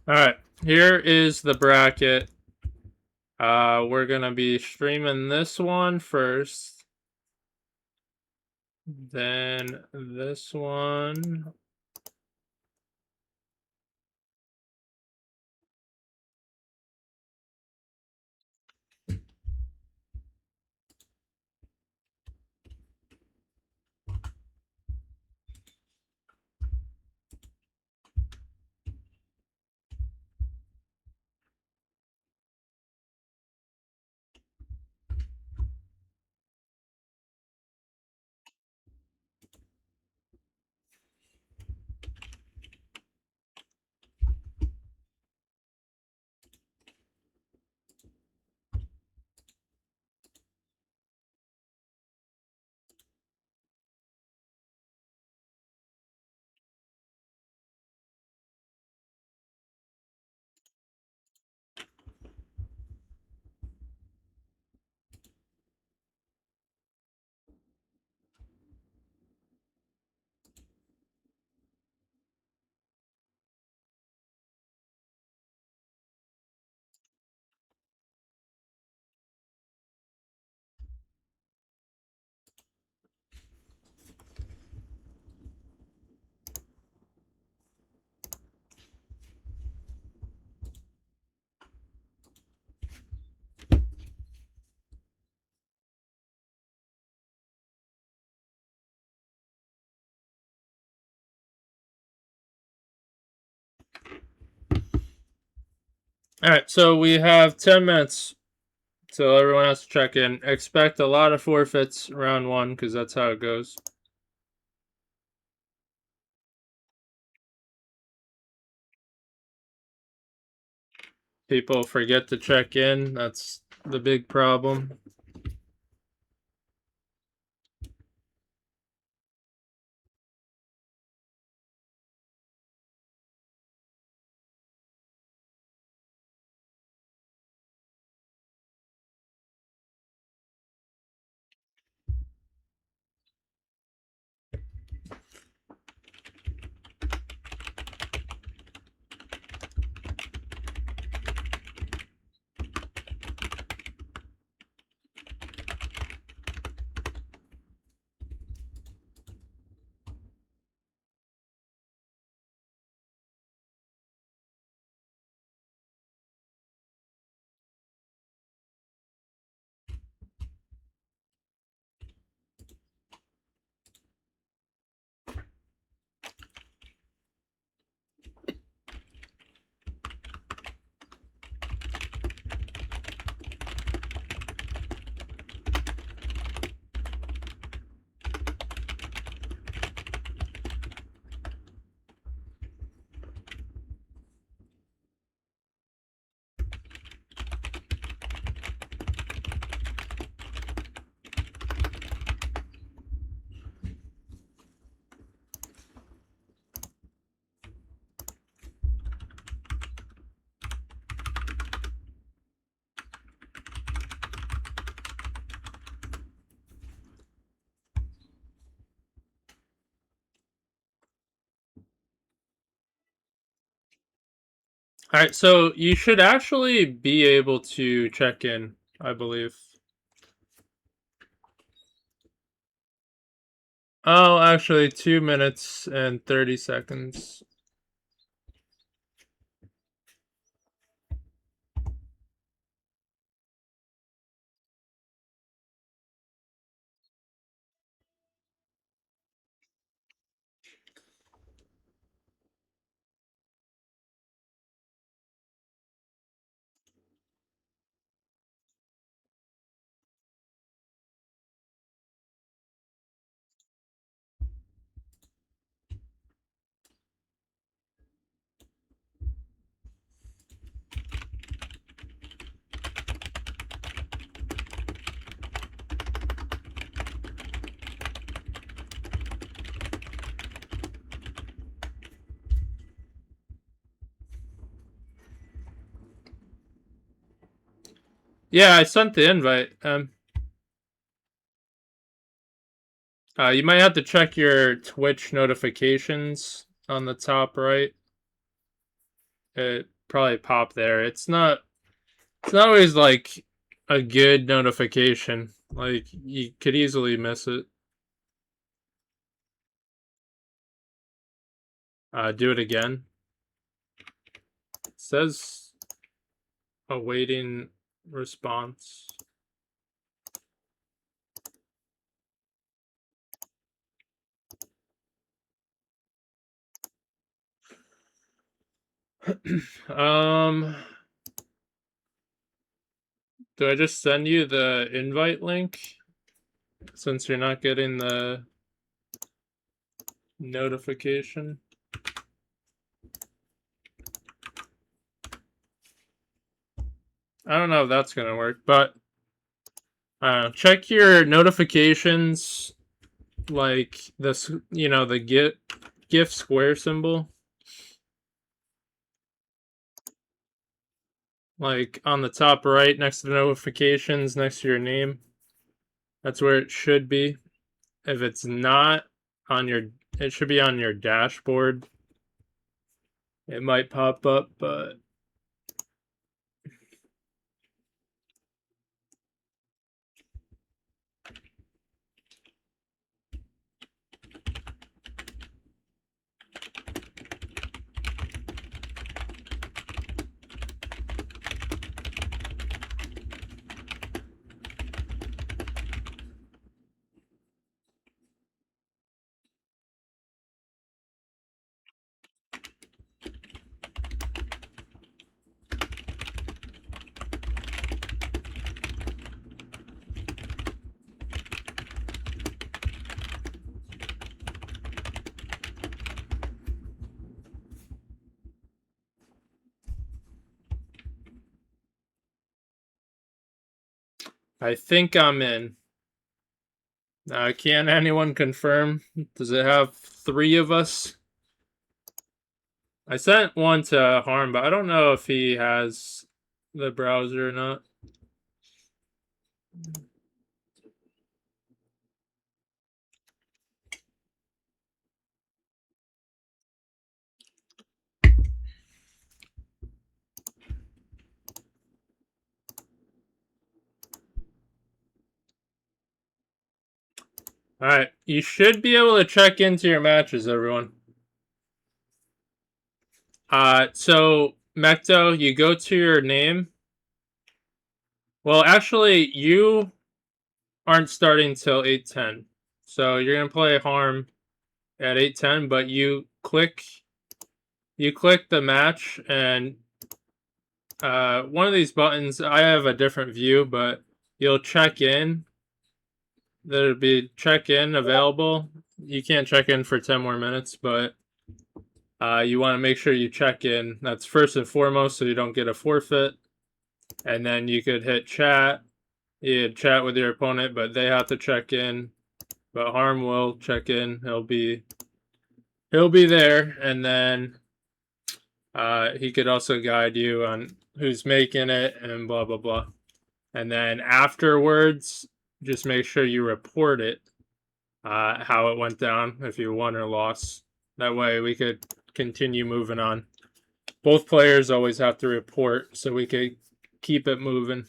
All right, here is the bracket. We're gonna be streaming this one first, then this one. All right, so we have 10 minutes, so everyone has to check in. Expect a lot of forfeits round one because that's how it goes. People forget to check in. That's the big problem. All right, so you should actually be able to check in, I believe. Oh, actually, 2 minutes and 30 seconds. Yeah, I sent the invite. You might have to check your Twitch notifications on the top right. It probably pop there. It's not always like a good notification. Like you could easily miss it. Do it again. It says awaiting response. Do I just send you the invite link since you're not getting the notification? I don't know if that's gonna work, but check your notifications, like this, the GIF square symbol, like on the top right next to the notifications, next to your name. That's where it should be. If it's not on your, it should be on your dashboard. It might pop up, but I think I'm in. Can anyone confirm? Does it have 3 of us? I sent one to Harm, but I don't know if he has the browser or not. Alright, you should be able to check into your matches, everyone. So, Mecto, you go to your name. Well, actually, you aren't starting till 8:10. So, you're going to play Harm at 8:10, but you click the match, and one of these buttons, I have a different view, but you'll check in. There'll be check in available. You can't check in for 10 more minutes, but you want to make sure you check in. That's first and foremost, so you don't get a forfeit. And then you could hit chat. You chat with your opponent, but they have to check in. But Harm will check in. He'll be there, and then he could also guide you on who's making it and blah blah blah. And then afterwards, just make sure you report it, how it went down, if you won or lost. That way we could continue moving on. Both players always have to report so we could keep it moving.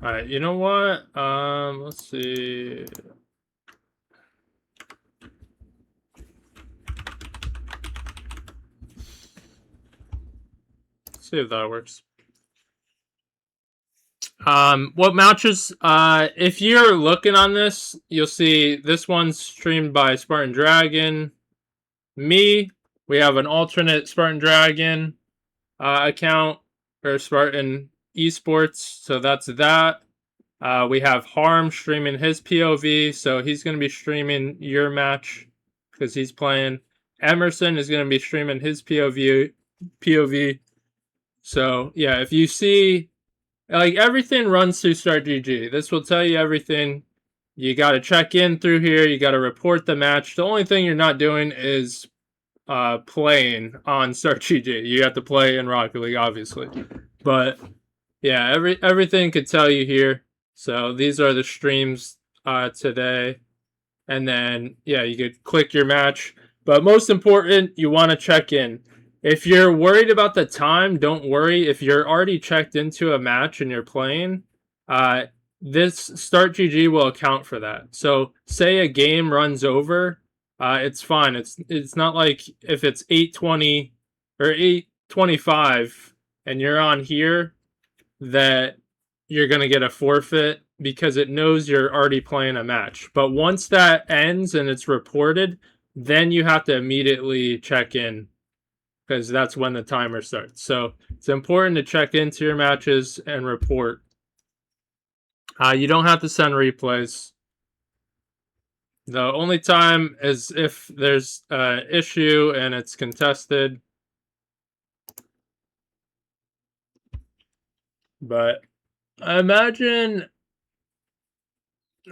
Alright, you know what? Let's see. Let's see if that works. What matches? If you're looking on this, you'll see this one's streamed by Spartan Dragon. Me, we have an alternate Spartan Dragon account for Spartan Esports, so that's that. We have Harm streaming his POV, so he's going to be streaming your match because he's playing. Emerson is going to be streaming his POV. So yeah, if you see, like, everything runs through Start GG. This will tell you everything. You got to check in through here. You got to report the match. The only thing you're not doing is playing on Start GG. You have to play in Rocket League, obviously. But yeah, everything could tell you here. So these are the streams today. And then, yeah, you could click your match. But most important, you want to check in. If you're worried about the time, don't worry. If you're already checked into a match and you're playing, this Start GG will account for that. So say a game runs over, it's fine. It's not like if it's 8:20 or 8:25 and you're on here that you're going to get a forfeit because it knows you're already playing a match. But once that ends and it's reported, then you have to immediately check in because that's when the timer starts. So it's important to check into your matches and report. You don't have to send replays. The only time is if there's an issue and it's contested. But I imagine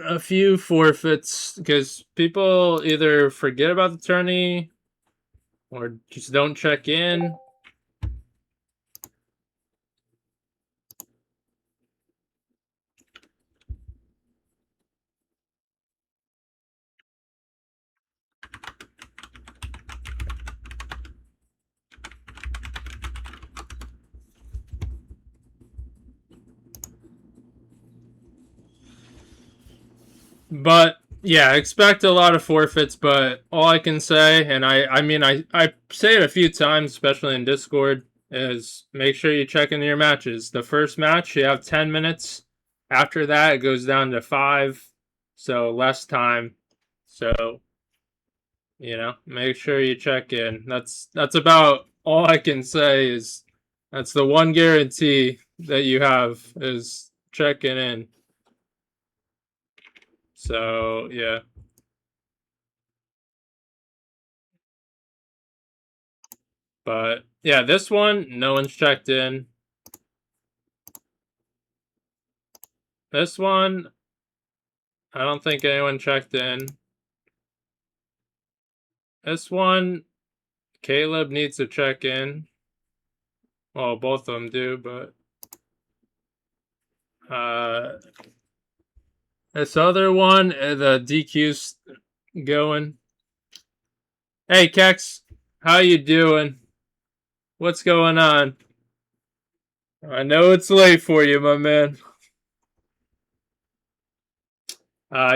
a few forfeits because people either forget about the tourney or just don't check in. But yeah, expect a lot of forfeits, but all I can say, and I mean I say it a few times, especially in Discord, is make sure you check into your matches. The first match, you have 10 minutes. After that, it goes down to 5, so less time. So, you know, make sure you check in. That's about all I can say. Is that's the one guarantee that you have is checking in. So, yeah. But yeah, this one, no one's checked in. This one, I don't think anyone checked in. This one, Caleb needs to check in. Well, both of them do, but this other one, the DQ's going. Hey, Kex, how you doing? What's going on? I know it's late for you, my man.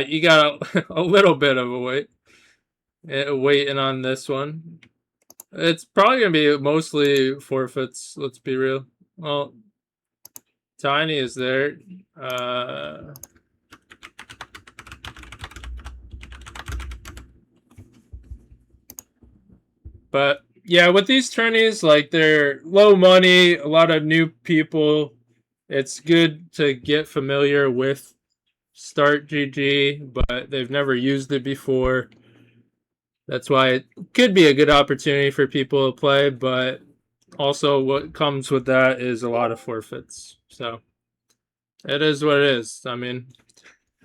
You got a little bit of a wait. Waiting on this one. It's probably gonna be mostly forfeits. Let's be real. Well, Tiny is there. But yeah, with these tourneys, like, they're low money, a lot of new people. It's good to get familiar with Start GG, but they've never used it before. That's why it could be a good opportunity for people to play, but also what comes with that is a lot of forfeits. So it is what it is. I mean,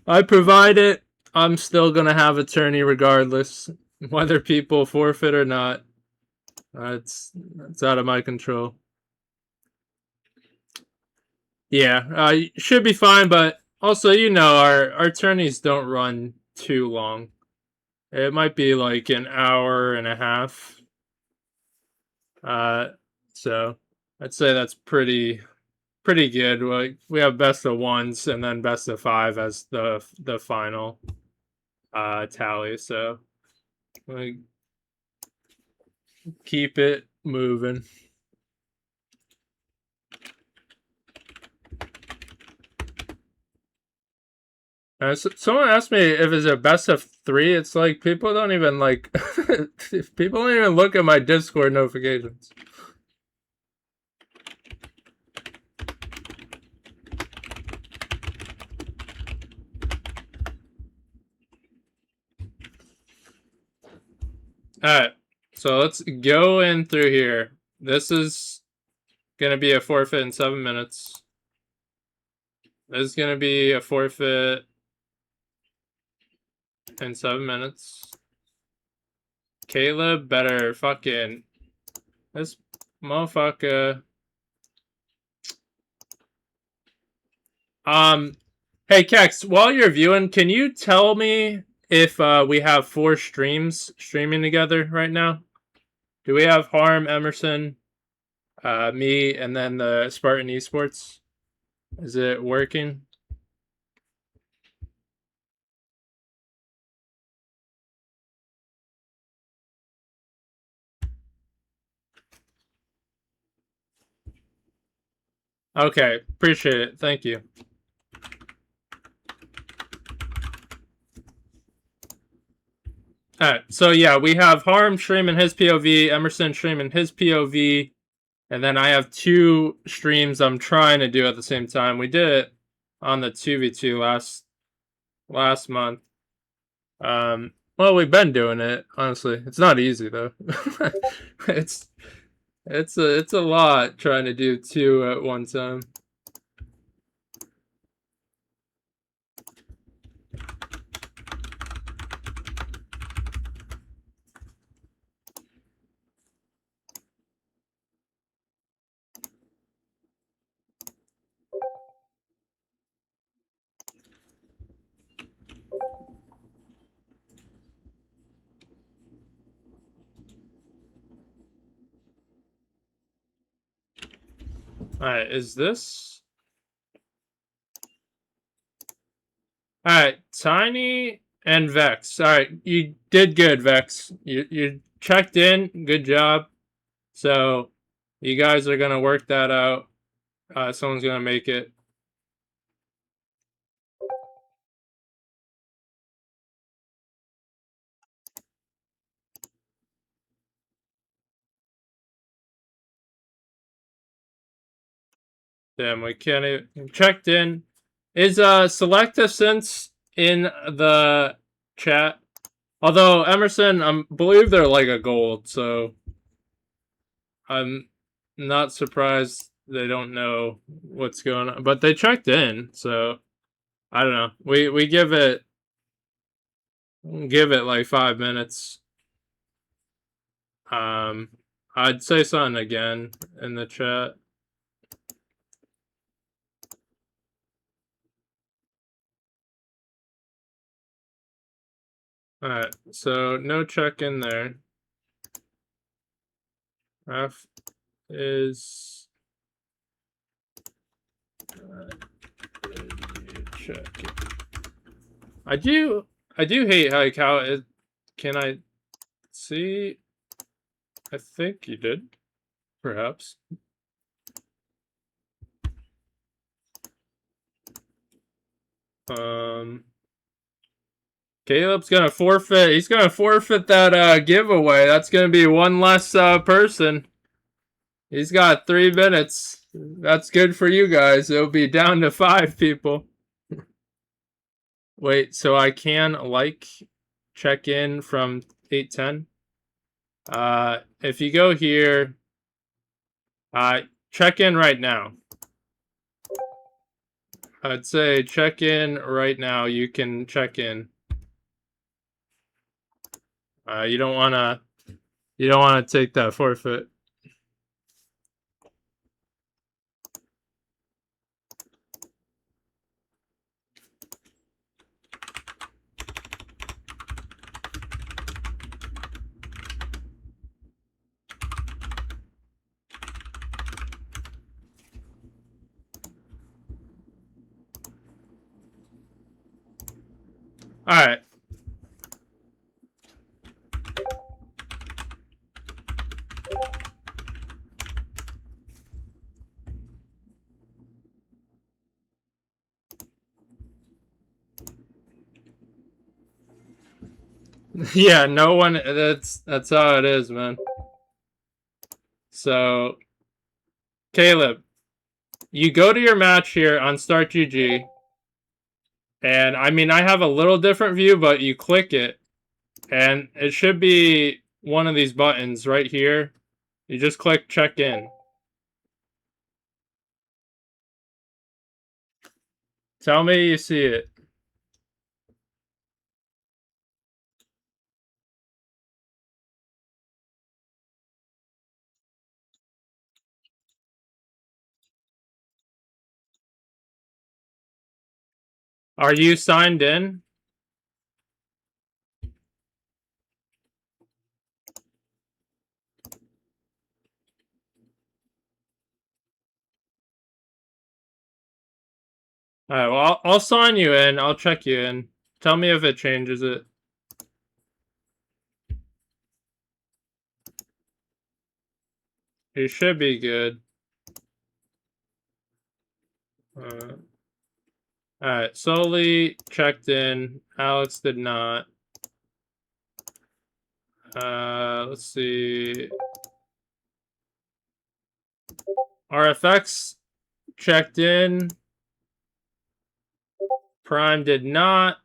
I provide it. I'm still going to have a tourney regardless, whether people forfeit or not. It's out of my control. Yeah, should be fine, but also, you know, our tourneys don't run too long. It might be like an hour and a half. So I'd say that's pretty good. Like, we have best of ones and then best of 5 as the final tally. So like, keep it moving. Someone asked me if it's a best of 3. It's like people don't even like people don't even look at my Discord notifications. Alright, so let's go in through here. This is gonna be a forfeit in 7 minutes. This is gonna be a forfeit in 7 minutes. Caleb better fucking... This motherfucker... Hey Kex, while you're viewing, can you tell me if we have 4 streams streaming together right now? Do we have Harm, Emerson, me, and then the Spartan Esports? Is it working? Okay, appreciate it. Thank you. Alright, so yeah, we have Harm streaming his POV, Emerson streaming his POV, and then I have 2 streams I'm trying to do at the same time. We did it on the 2v2 last month. Well, we've been doing it, honestly. It's not easy though. it's a lot trying to do 2 at one time. Alright, is this... Alright, Tiny and Vex. Alright, you did good, Vex. You checked in. Good job. So, you guys are gonna work that out. Someone's gonna make it. Damn, we can't even... Checked in. Is Selective Sense in the chat? Although, Emerson, I believe they're like a gold, so... I'm not surprised they don't know what's going on. But they checked in, so... I don't know. We give it like 5 minutes. I'd say something again in the chat. Alright, so no check in there. F is check. I do hate like how it... Can I see? I think you did, perhaps. Caleb's gonna forfeit. He's gonna forfeit that giveaway. That's gonna be one less person. He's got 3 minutes. That's good for you guys. It'll be down to 5 people. Wait, so I can like check in from 8:10? If you go here, check in right now. I'd say check in right now. You can check in. You don't wanna take that forfeit. All right. Yeah, no one. That's how it is, man. So, Caleb, you go to your match here on Start GG, and I mean, I have a little different view, but you click it, and it should be one of these buttons right here. You just click check in. Tell me you see it. Are you signed in? All right, well, I'll sign you in. I'll check you in. Tell me if it changes it. You should be good. All right, Solely checked in. Alex did not. Let's see. RFX checked in. Prime did not.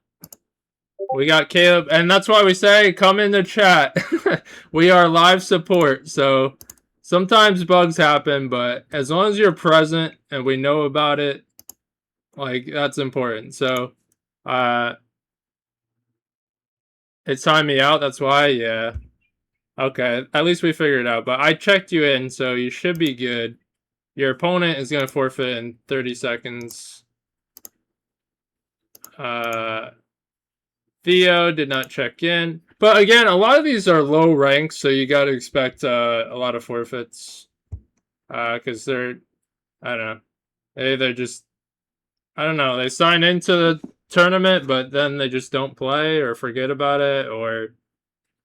We got Caleb, and that's why we say come in the chat. We are live support, so sometimes bugs happen, but as long as you're present and we know about it, like that's important. So, it's timed me out. That's why, yeah. Okay, at least we figured it out. But I checked you in, so you should be good. Your opponent is gonna forfeit in 30 seconds. Theo did not check in. But again, a lot of these are low ranks, so you got to expect a lot of forfeits. Because they're, I don't know, they're just, I don't know, they sign into the tournament, but then they just don't play or forget about it, or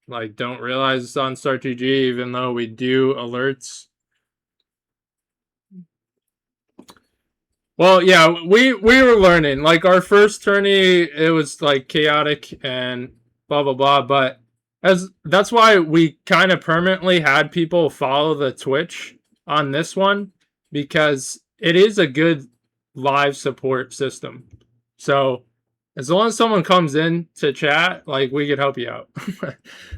like don't realize it's on Start GG, even though we do alerts. Well, yeah, we were learning. Like our first tourney, it was like chaotic and blah blah blah. But as that's why we kind of permanently had people follow the Twitch on this one, because it is a good live support system. So as long as someone comes in to chat, like we could help you out.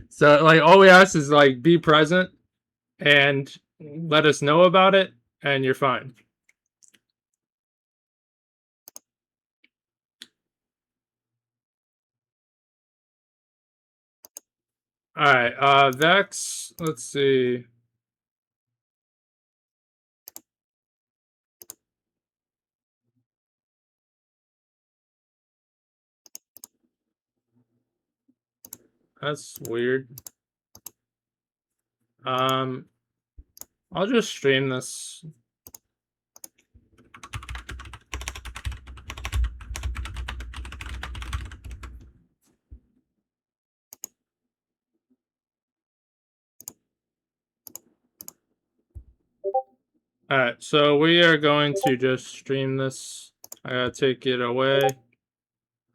So like all we ask is like be present and let us know about it, and you're fine. All right, Vex. Let's see. That's weird. Um, I'll just stream this. All right, so we are going to just stream this. I gotta take it away.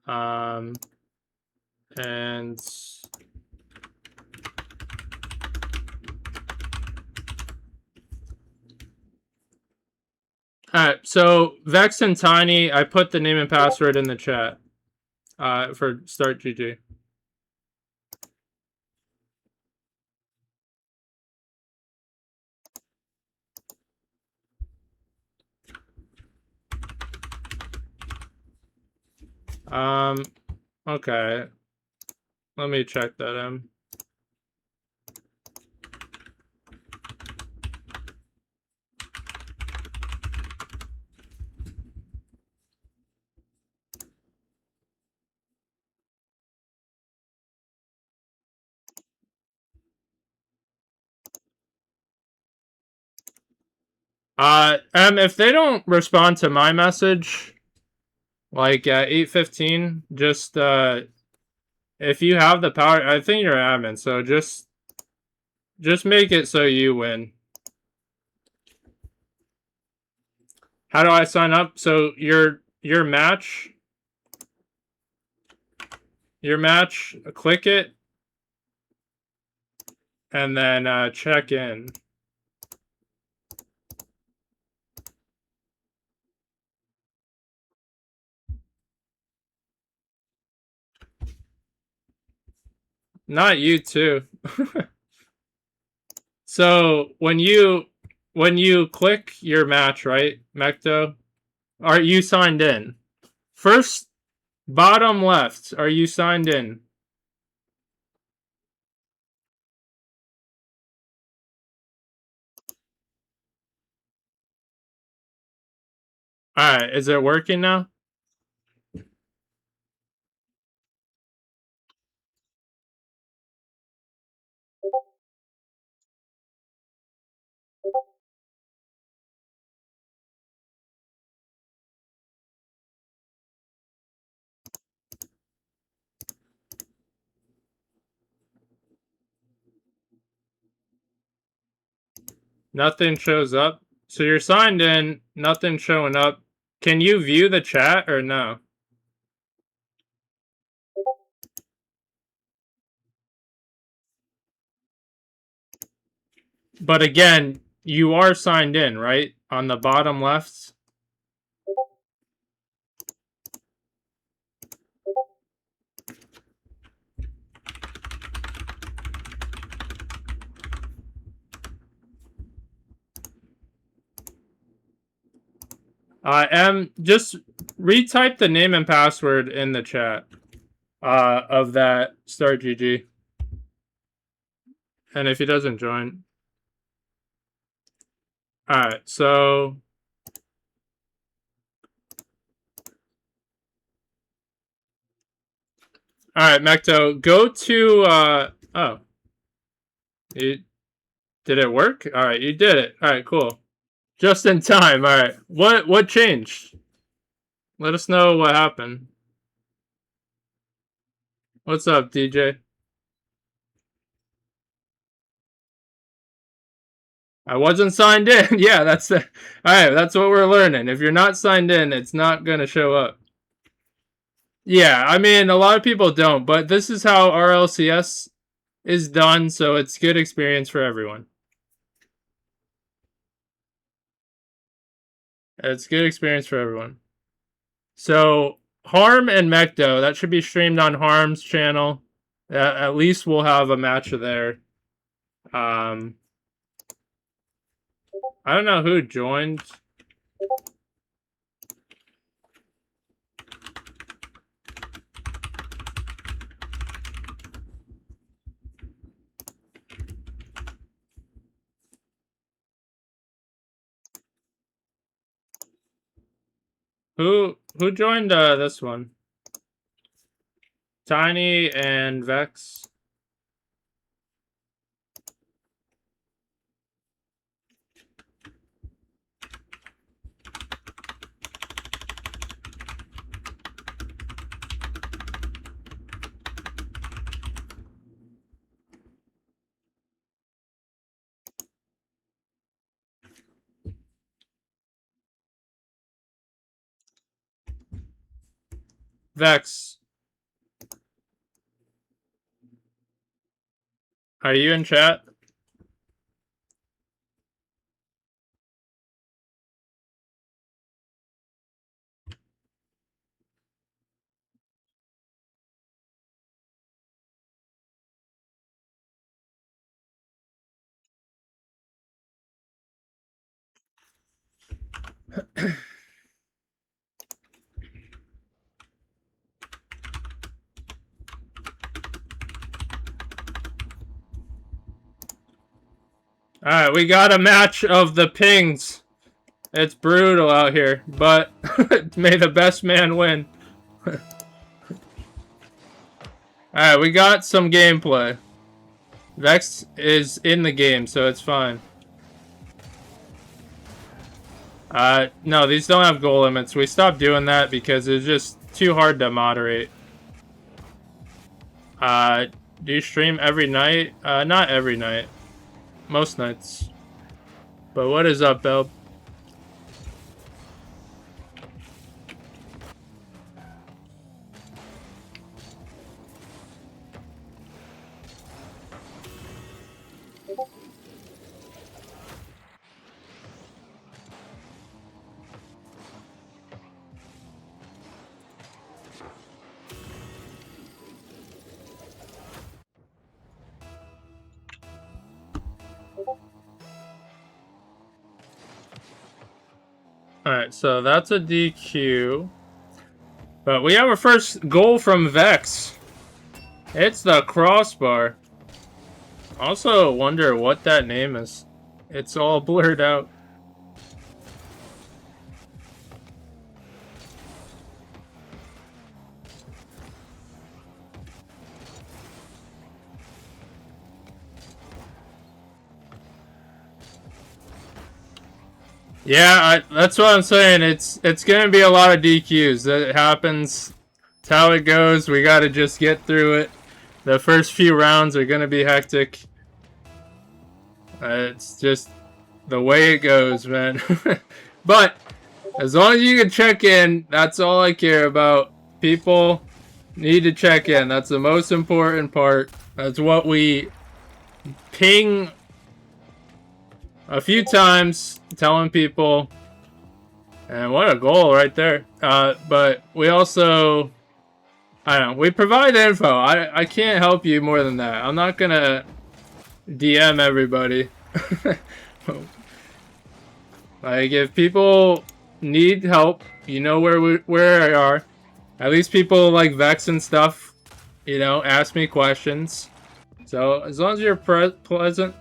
And all right, so Vex and Tiny, I put the name and password in the chat. For Start GG. Okay. Let me check that in. If they don't respond to my message, like at 8:15, just if you have the power, I think you're admin, so just make it so you win. How do I sign up? So your match, click it, and then check in. Not you too. So when you click your match, right, Mecto, are you signed in? First bottom left, are you signed in? Alright, is it working now? Nothing shows up. So you're signed in, nothing showing up. Can you view the chat or no? But again, you are signed in, right? On the bottom left. Just retype the name and password in the chat of that Star GG. And if he doesn't join. Alright, so alright, Mecto, go to oh. Did it work? Alright, you did it. Alright, cool. Just in time, alright. What changed? Let us know what happened. What's up, DJ? I wasn't signed in. Yeah, that's the alright, that's what we're learning. If you're not signed in, it's not gonna show up. Yeah, I mean a lot of people don't, but this is how RLCS is done, so it's good experience for everyone. It's good experience for everyone. So Harm and Mecto, that should be streamed on Harm's channel. At least we'll have a match there. I don't know who joined. Who joined this one? Tiny and Vex. Vex. Are you in chat? Alright, we got a match of the pings. It's brutal out here, but may the best man win. Alright, we got some gameplay. Vex is in the game, so it's fine. No, these don't have goal limits. We stopped doing that because it's just too hard to moderate. Do you stream every night? Not every night. Most nights. But what is up, Belb? Alright, so that's a DQ. But we have our first goal from Vex. It's the crossbar. Also wonder what that name is. It's all blurred out. Yeah, that's what I'm saying. It's gonna be a lot of DQs. That happens. It's how it goes. We gotta just get through it. The first few rounds are gonna be hectic. It's just the way it goes, man. But as long as you can check in, that's all I care about. People need to check in. That's the most important part. That's what we ping a few times, telling people. And what a goal right there. But we also, I don't know, we provide info. I can't help you more than that. I'm not gonna DM everybody. Like, if people need help, you know where I are. At least people like Vex and stuff, you know, ask me questions. So as long as you're present.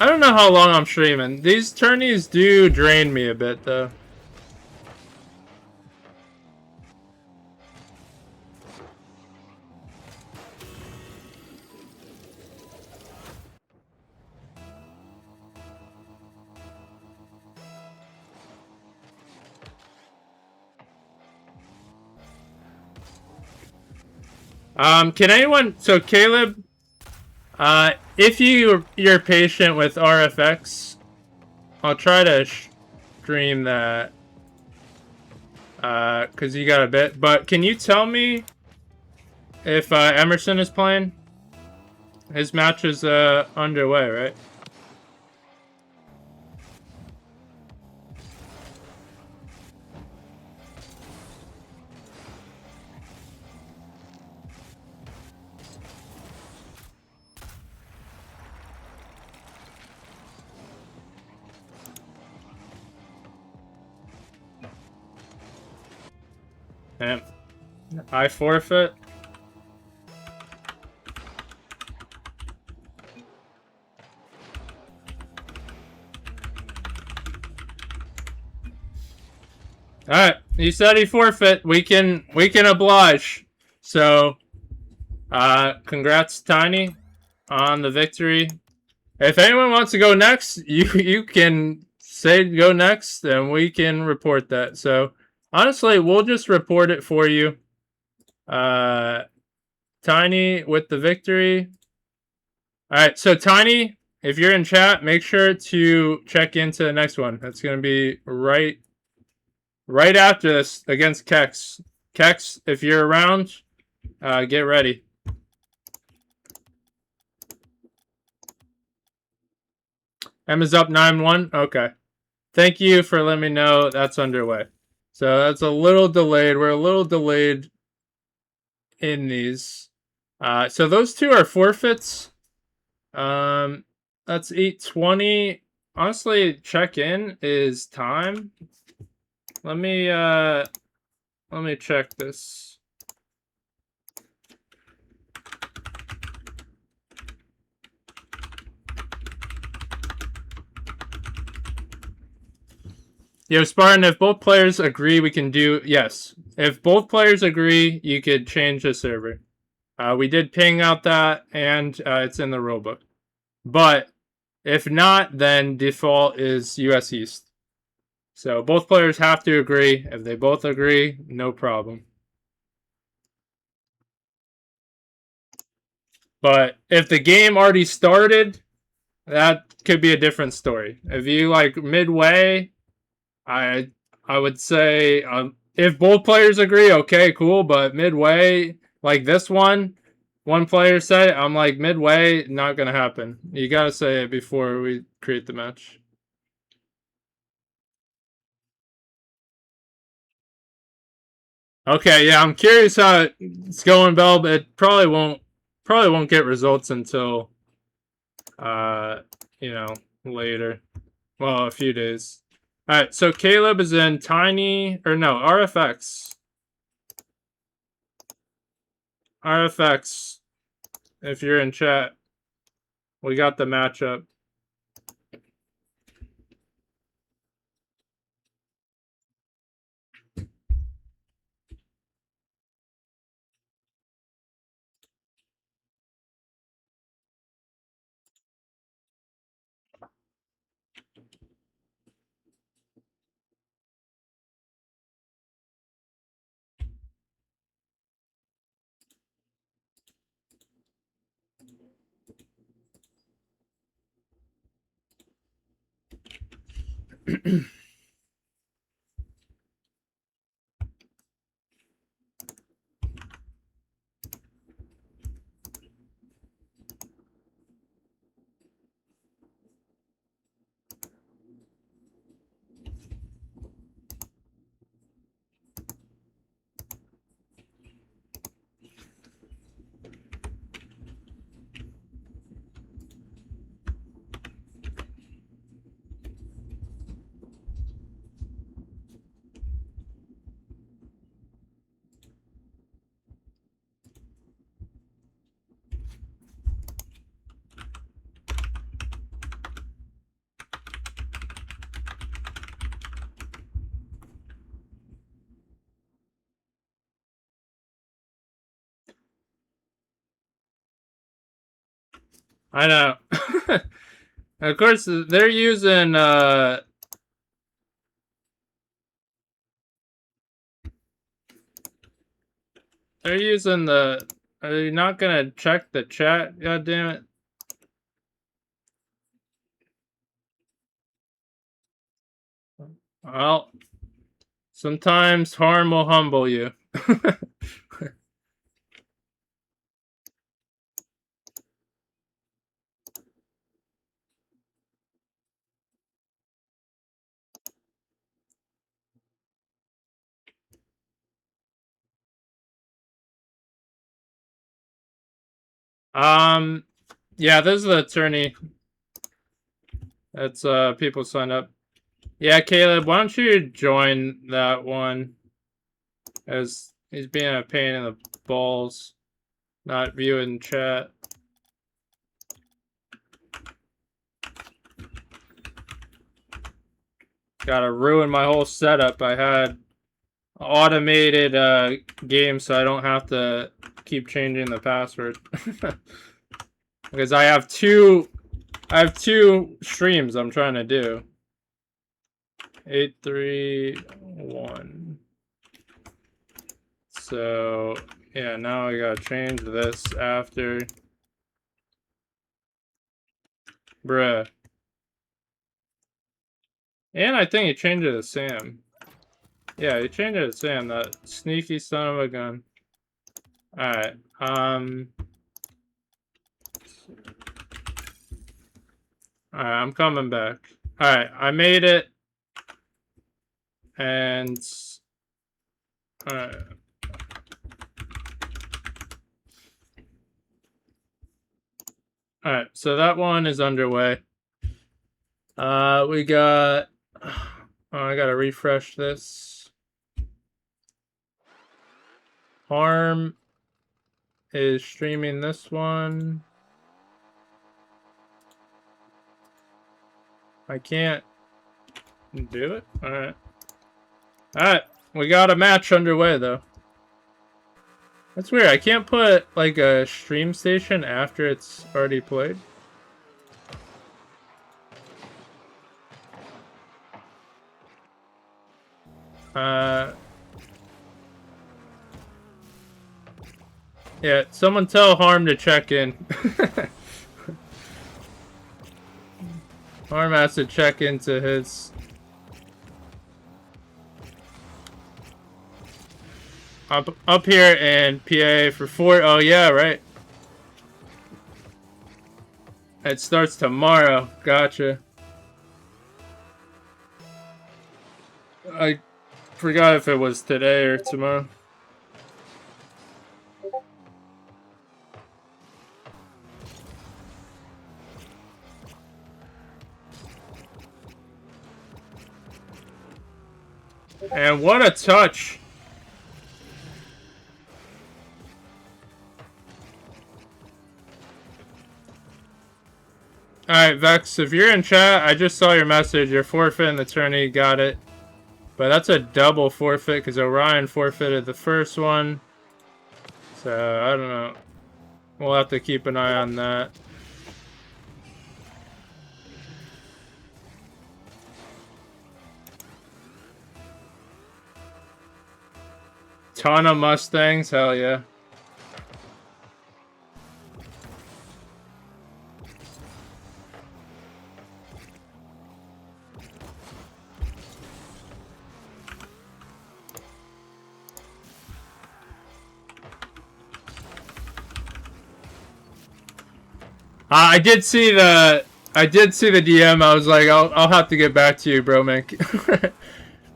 I don't know how long I'm streaming. These tourneys do drain me a bit, though. Can anyone... So, Caleb... if you're patient with RFX, I'll try to stream that. Cause you got a bit. But can you tell me if Emerson is playing? His match is underway, right? Damn. I forfeit. Alright, he said he forfeit. We can oblige. So congrats Tiny on the victory. If anyone wants to go next, you can say go next and we can report that. So honestly, we'll just report it for you. Tiny with the victory. Alright, so Tiny, if you're in chat, make sure to check into the next one. That's going to be right after this against Kex. Kex, if you're around, get ready. Emma's up 9-1. Okay. Thank you for letting me know that's underway. So that's a little delayed. We're a little delayed in these. So those two are forfeits. That's 8:20. Honestly, check in is time. Let me check this. Yo, Spartan, if both players agree, we can do... Yes. If both players agree, you could change the server. We did ping out that, and it's in the rulebook. But if not, then default is US East. So both players have to agree. If they both agree, no problem. But if the game already started, that could be a different story. If you like midway... I would say if both players agree, okay, cool. But midway, like this one, one player said it. I'm like, midway, not gonna happen. You gotta say it before we create the match. Okay, yeah, I'm curious how it's going, Bell, but it probably won't get results until you know, later. Well, a few days. Alright, so Caleb is in Tiny, or no, RFX. RFX, if you're in chat, we got the matchup. I know. Of course, they're using the. Are you not gonna check the chat? God damn it! Well, sometimes harm will humble you. Yeah, this is the attorney. That's people sign up. Yeah, Caleb, why don't you join that one? As he's being a pain in the balls, not viewing chat. Gotta ruin my whole setup. I had automated game, so I don't have to keep changing the password. Because I have two streams I'm trying to do. 831. So yeah, now I gotta change this after. Bruh. And I think he changed it to Sam. Yeah, he changed it to Sam, that sneaky son of a gun. Alright, Alright, I'm coming back. Alright, I made it. And alright. Alright, so that one is underway. We got I gotta refresh this. Harm is streaming this one. I can't do it? Alright. Alright, we got a match underway though. That's weird, I can't put like a stream station after it's already played. Yeah, someone tell Harm to check in. Harm has to check into his... Up here in PA for 4... Oh, yeah, right. It starts tomorrow. Gotcha. I forgot if it was today or tomorrow. And what a touch. Alright, Vex, if you're in chat, I just saw your message. You're forfeiting the tourney, got it. But that's a double forfeit because Orion forfeited the first one. So, I don't know. We'll have to keep an eye on that. Ton of Mustangs, hell yeah. I did see the DM. I was like, I'll have to get back to you, bro, man.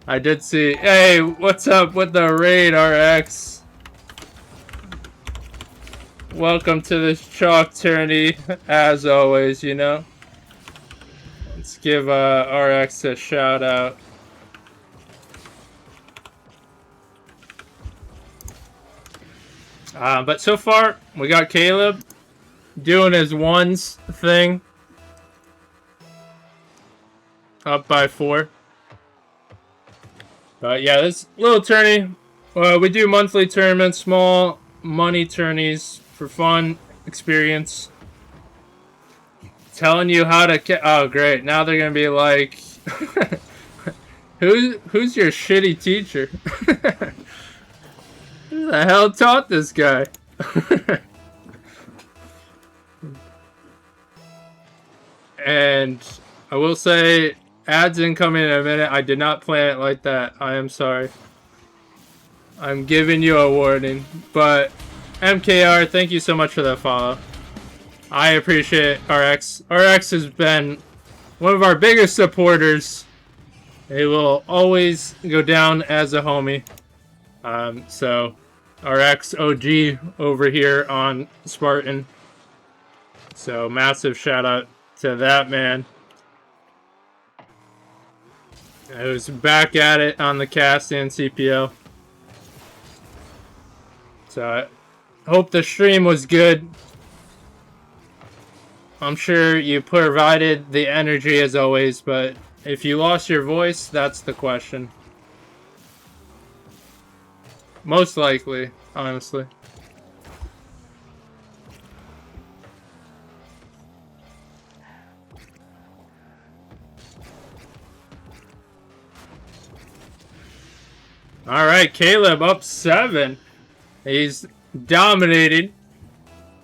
I did see. Hey, what's up with the raid, RX? Welcome to this chalk tourney, as always. You know. Let's give RX a shout out. But so far, we got Caleb doing his ones thing. Up by 4. But yeah, this little tourney. We do monthly tournaments, small money tourneys for fun, experience. Telling you how to... Oh, great. Now they're going to be like... Who's your shitty teacher? Who the hell taught this guy? And I will say, ads incoming in a minute. I did not plan it like that. I am sorry. I'm giving you a warning. But MKR, thank you so much for that follow. I appreciate RX. RX has been one of our biggest supporters. He will always go down as a homie. So, RX OG over here on Spartan. So, massive shout out to that man. I was back at it on the cast and CPO. So, I hope the stream was good. I'm sure you provided the energy as always, but if you lost your voice, that's the question. Most likely, honestly. Alright, Caleb up 7. He's dominating,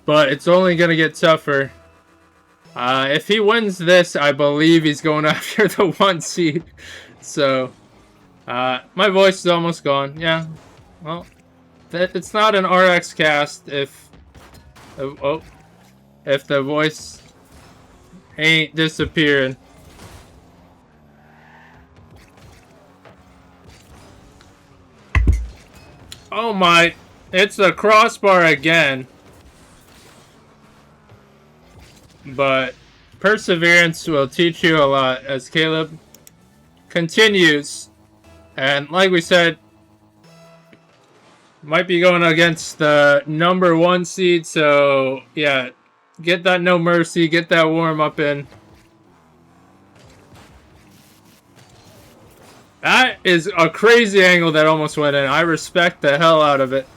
but it's only going to get tougher. If he wins this, I believe he's going after the 1 seed. So, my voice is almost gone. Yeah, well, it's not an RX cast if the voice ain't disappearing. Oh my, it's the crossbar again. But perseverance will teach you a lot as Caleb continues. And like we said, might be going against the number 1 seed. So yeah, get that No Mercy, get that warm up in. That is a crazy angle that almost went in. I respect the hell out of it.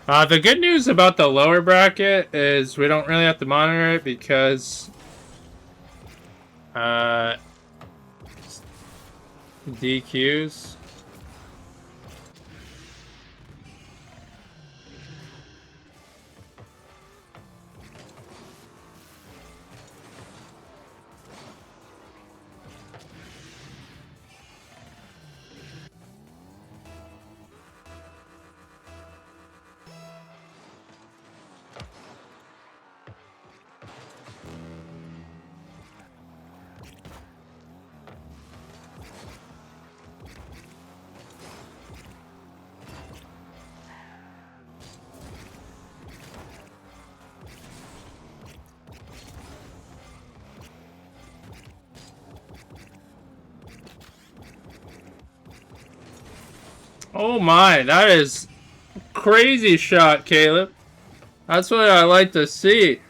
The good news about the lower bracket is we don't really have to monitor it because DQs. Oh my, that is crazy shot, Caleb. That's what I like to see.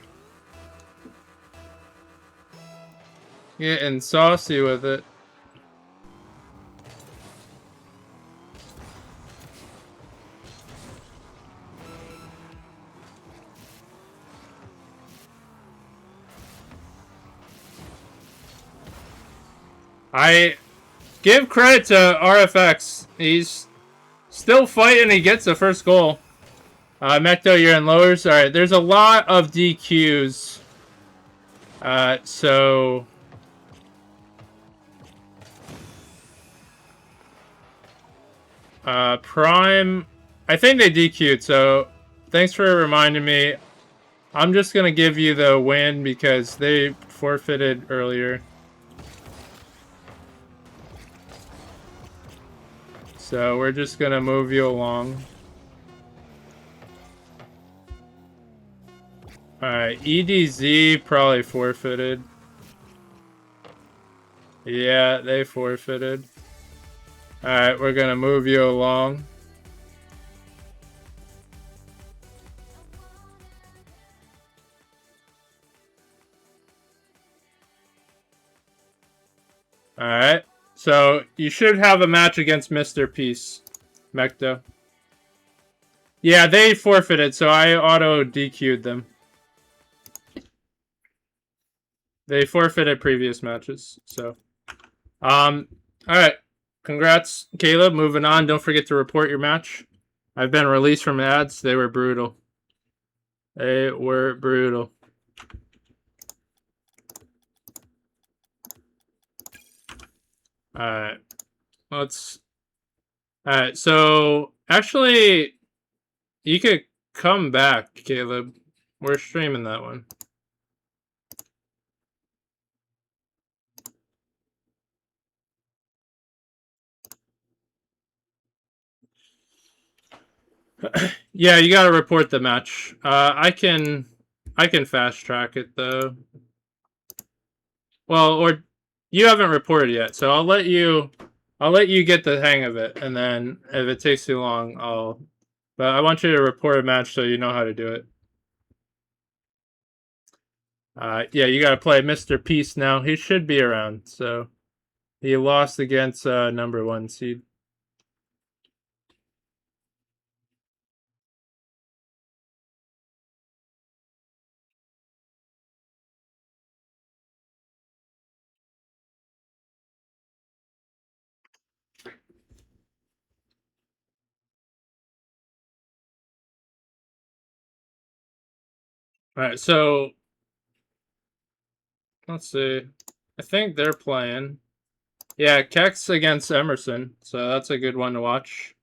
Getting saucy with it. I give credit to RFX. He's still fighting. He gets the first goal. Mecto, you're in lowers. All right, there's a lot of DQs. So Prime, I think they DQ'd. So thanks for reminding me. I'm just gonna give you the win because they forfeited earlier. So we're just gonna move you along. Alright, EDZ probably forfeited. Yeah, they forfeited. Alright, we're gonna move you along. Alright, so you should have a match against Mr. Peace, Mecto. Yeah, they forfeited, so I auto DQ'd them. They forfeited previous matches, so. Alright. Congrats, Caleb. Moving on. Don't forget to report your match. I've been released from ads. They were brutal. They were brutal. Alright. Let's... Alright, so... Actually, you could come back, Caleb. We're streaming that one. Yeah, you gotta report the match. I can fast track it though. Well, or you haven't reported yet, so I'll let you get the hang of it, and then if it takes too long, I'll. But I want you to report a match so you know how to do it. Yeah, you gotta play Mr. Peace now. He should be around. So he lost against number 1 seed. All right, so let's see. I think they're playing. Yeah, Kex against Emerson, so that's a good one to watch.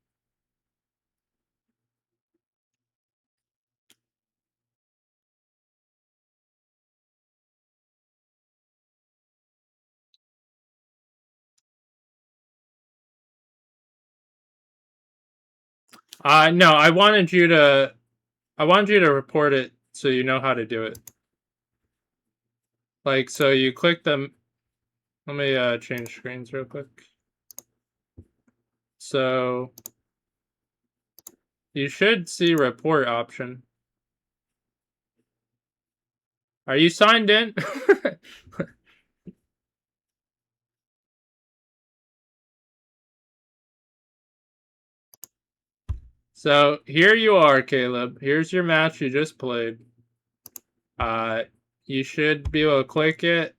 No, I wanted you to report it so you know how to do it. Like, so you click them. Let me change screens real quick. So you should see report option. Are you signed in? So here you are, Caleb. Here's your match you just played. You should be able to click it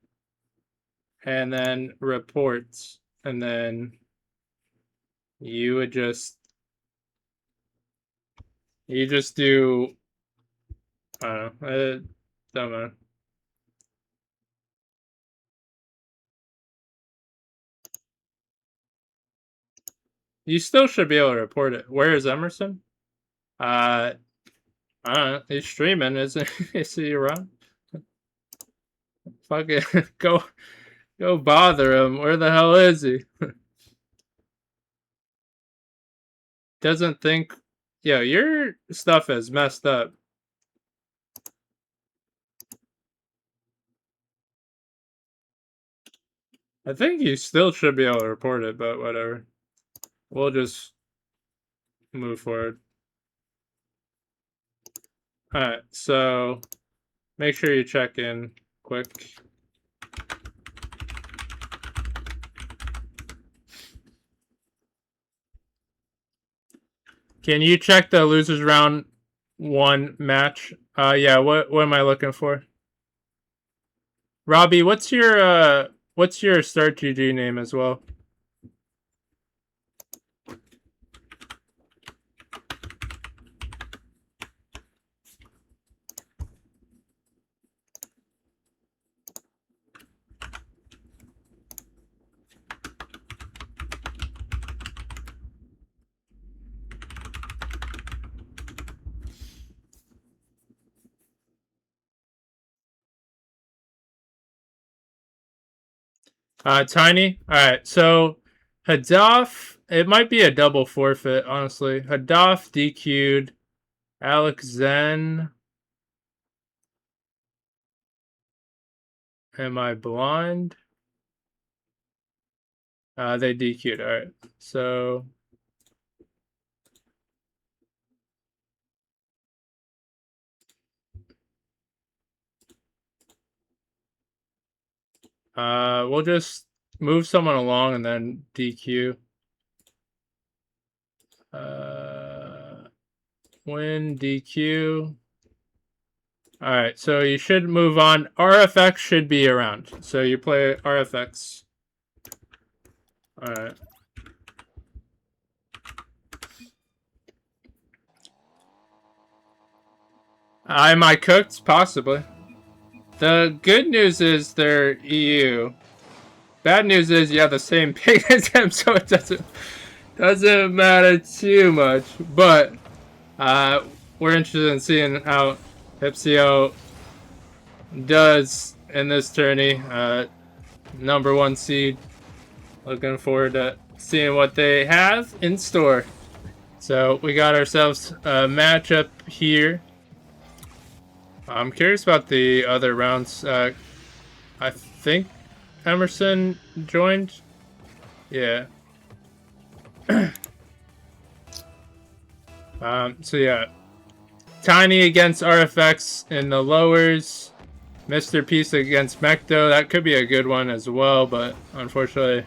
and then reports, and then you would just do, I don't know, it don't matter. You still should be able to report it. Where is Emerson? I don't know. He's streaming, isn't he? Is he around? Fuck it. Go bother him. Where the hell is he? Doesn't think. Yo, your stuff is messed up. I think you still should be able to report it, but whatever. We'll just move forward. Alright, so make sure you check in quick. Can you check the losers round 1 match? Yeah, what am I looking for? Robbie, what's your start GG name as well? Tiny? Alright, so Hadaf, it might be a double forfeit, honestly. Hadaf DQ'd. Alex Zen. Am I blind? They DQ'd, alright. So we'll just move someone along and then DQ. Win DQ. Alright, so you should move on. RFX should be around. So you play RFX. Alright. Am I cooked? Possibly. The good news is they're EU. Bad news is you have the same pick as them, so it doesn't matter too much. But we're interested in seeing how Hipsio does in this tourney. Number 1 seed. Looking forward to seeing what they have in store. So we got ourselves a matchup here. I'm curious about the other rounds. I think Emerson joined. Yeah. So yeah. Tiny against RFX in the lowers. Mr. Peace against Mecto. That could be a good one as well, but unfortunately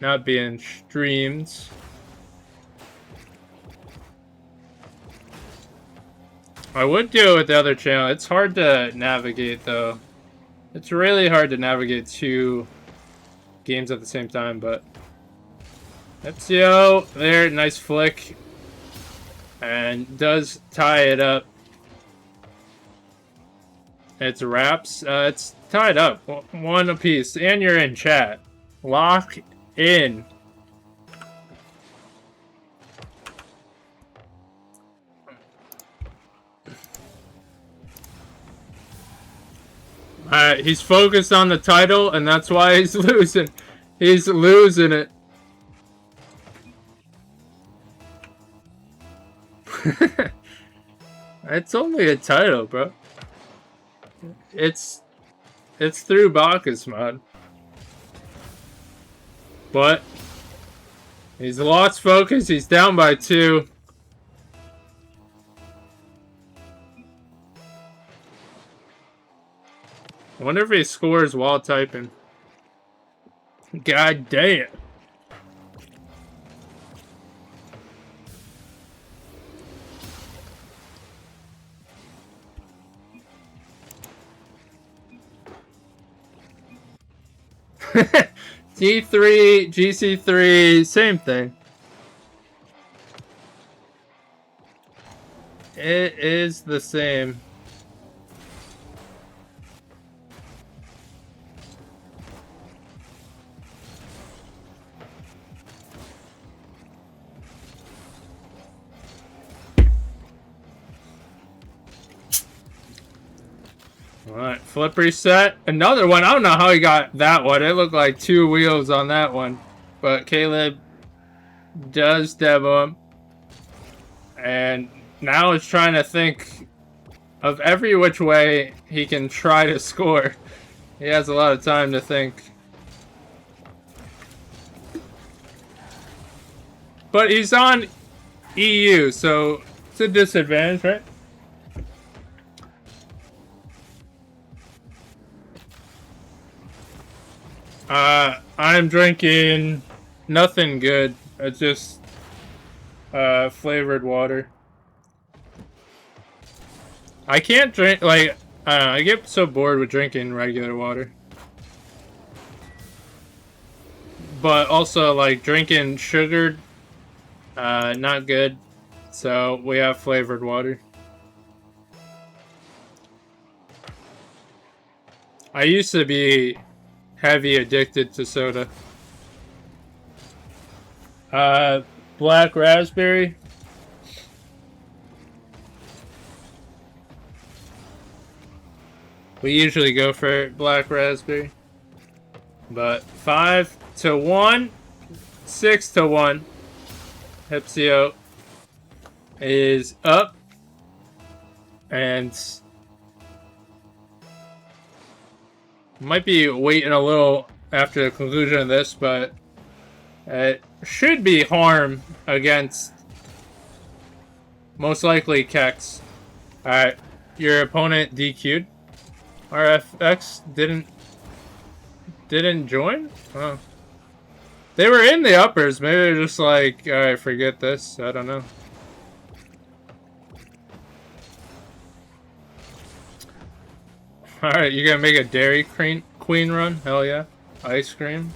not being streamed. I would do it with the other channel. It's hard to navigate, though. It's really hard to navigate 2 games at the same time, but Ezio there, nice flick, and does tie it up. It's wraps. It's tied up, 1 apiece, and you're in chat. Lock in. He's focused on the title, and that's why he's losing. He's losing it. It's only a title, bro. It's through Bacchus mod. But he's lost focus. He's down by 2. I wonder if he scores while typing. God damn. G3, GC3, same thing. It is the same. Alright, flip reset. Another one. I don't know how he got that one. It looked like 2 wheels on that one. But Caleb does demo him. And now is trying to think of every which way he can try to score. He has a lot of time to think. But he's on EU, so it's a disadvantage, right? I'm drinking nothing good. It's just flavored water. I can't drink, like, I get so bored with drinking regular water. But also, like, drinking sugared, not good. So we have flavored water. I used to be heavy addicted to soda. Black raspberry. We usually go for black raspberry. But 5-1, 6-1. Hepsio is up. And might be waiting a little after the conclusion of this, but it should be harm against most likely Kex. Alright, your opponent DQ'd. RFX didn't join? Oh. They were in the uppers. Maybe they're just like, alright, forget this. I don't know. Alright, you gonna make a Dairy Queen run? Hell yeah. Ice cream.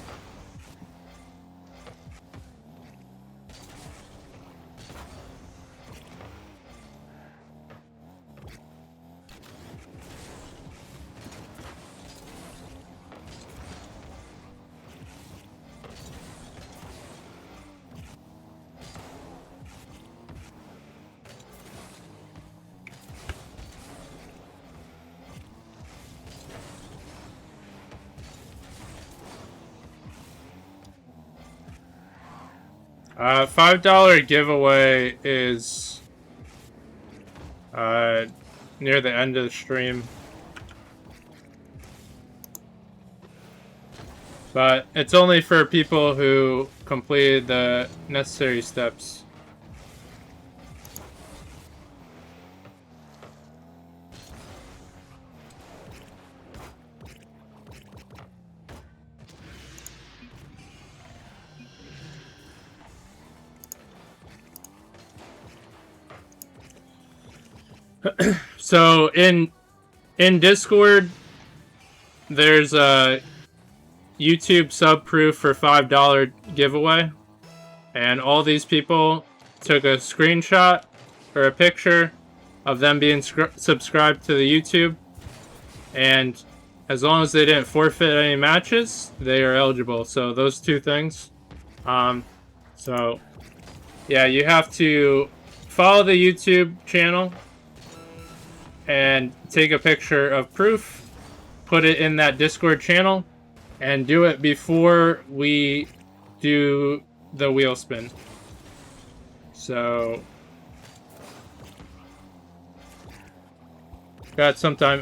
$5 giveaway is near the end of the stream. But it's only for people who completed the necessary steps. So in Discord, there's a YouTube sub proof for $5 giveaway, and all these people took a screenshot or a picture of them being subscribed to the YouTube, and as long as they didn't forfeit any matches, they are eligible. So those two things. So yeah, you have to follow the YouTube channel and take a picture of proof, put it in that Discord channel, and do it before we do the wheel spin. So got some time.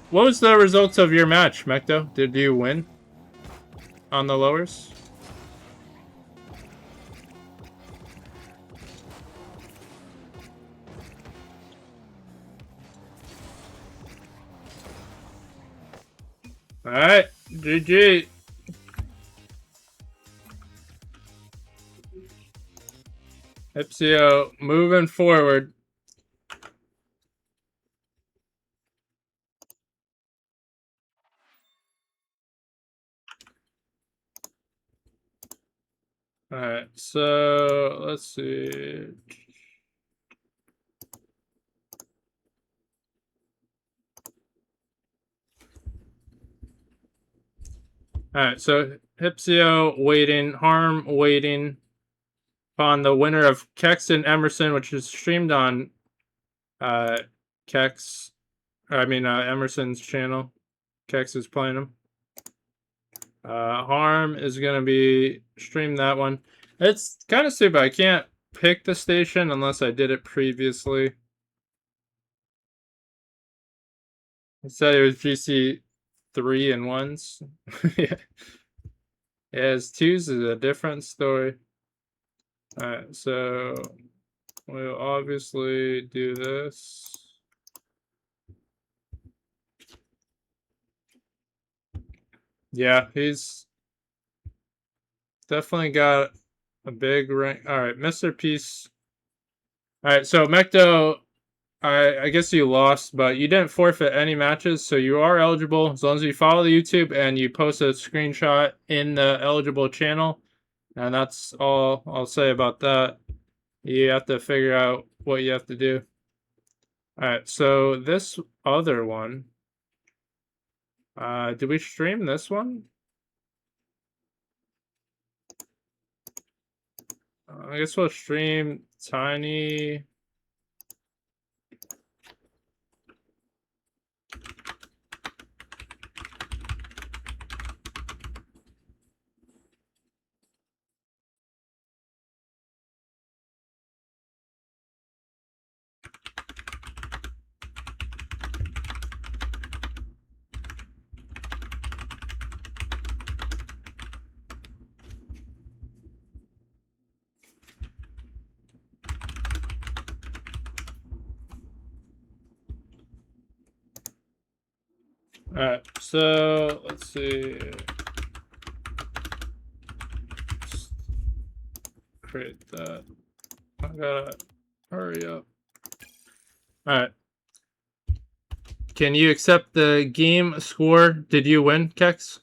What was the results of your match, Mecto? Did you win on the lowers? Alright, GG. Epsio moving forward. Alright, so let's see. Alright, so Hypsio waiting, Harm waiting upon the winner of Kex and Emerson, which is streamed on Kex. Emerson's channel. Kex is playing him. Harm is gonna be stream that one. It's kind of stupid. I can't pick the station unless I did it previously. It said it was GC 3 and 1s. Yeah. As 2s is a different story. Alright, so we'll obviously do this. Yeah, he's definitely got a big rank. Alright, Mr. Peace. Alright, so Mecto, I guess you lost, but you didn't forfeit any matches, so you are eligible as long as you follow the YouTube and you post a screenshot in the eligible channel. And that's all I'll say about that. You have to figure out what you have to do. Alright, so this other one. Did we stream this one? I guess we'll stream Tiny. Alright, so let's see. Just create that. I gotta hurry up. Alright. Can you accept the game score? Did you win, Kex?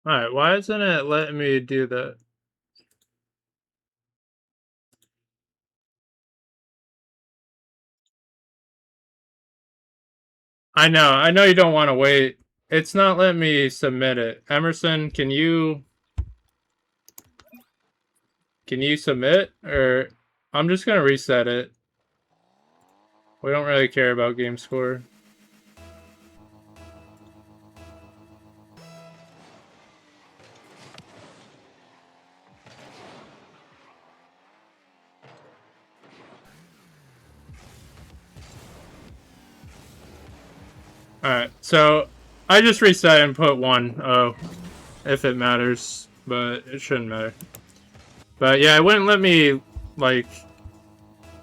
Alright, why isn't it letting me do that? I know you don't want to wait. It's not letting me submit it. Emerson, can you submit? Or I'm just gonna reset it. We don't really care about game score. Alright, so I just reset and put 1. Oh, if it matters, but it shouldn't matter. But yeah, it wouldn't let me, like,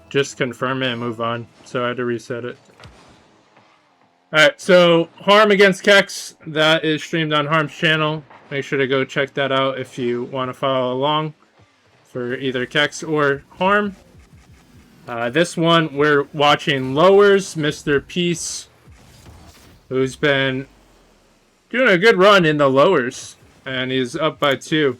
just confirm it and move on, so I had to reset it. Alright, so Harm against Kex, that is streamed on Harm's channel. Make sure to go check that out if you want to follow along for either Kex or Harm. This one, we're watching Lowers, Mr. Peace, who's been doing a good run in the lowers, and he's up by 2.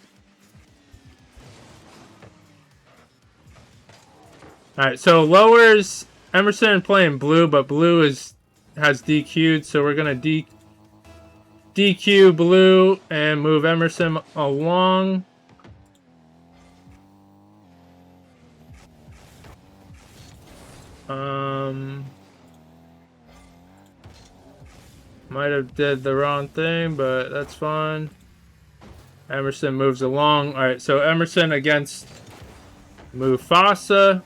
Alright, so lowers, Emerson playing blue, but blue has DQ'd, so we're gonna DQ blue and move Emerson along. Might have did the wrong thing, but that's fine. Emerson moves along. Alright, so Emerson against Mufasa.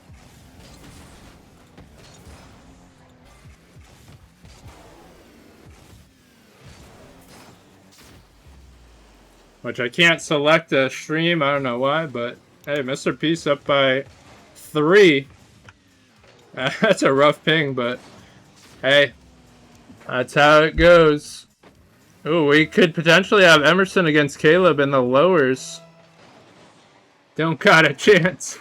Which I can't select a stream, I don't know why, but hey, Mr. Peace up by 3. That's a rough ping, but hey, that's how it goes. Oh, we could potentially have Emerson against Caleb in the lowers. Don't got a chance.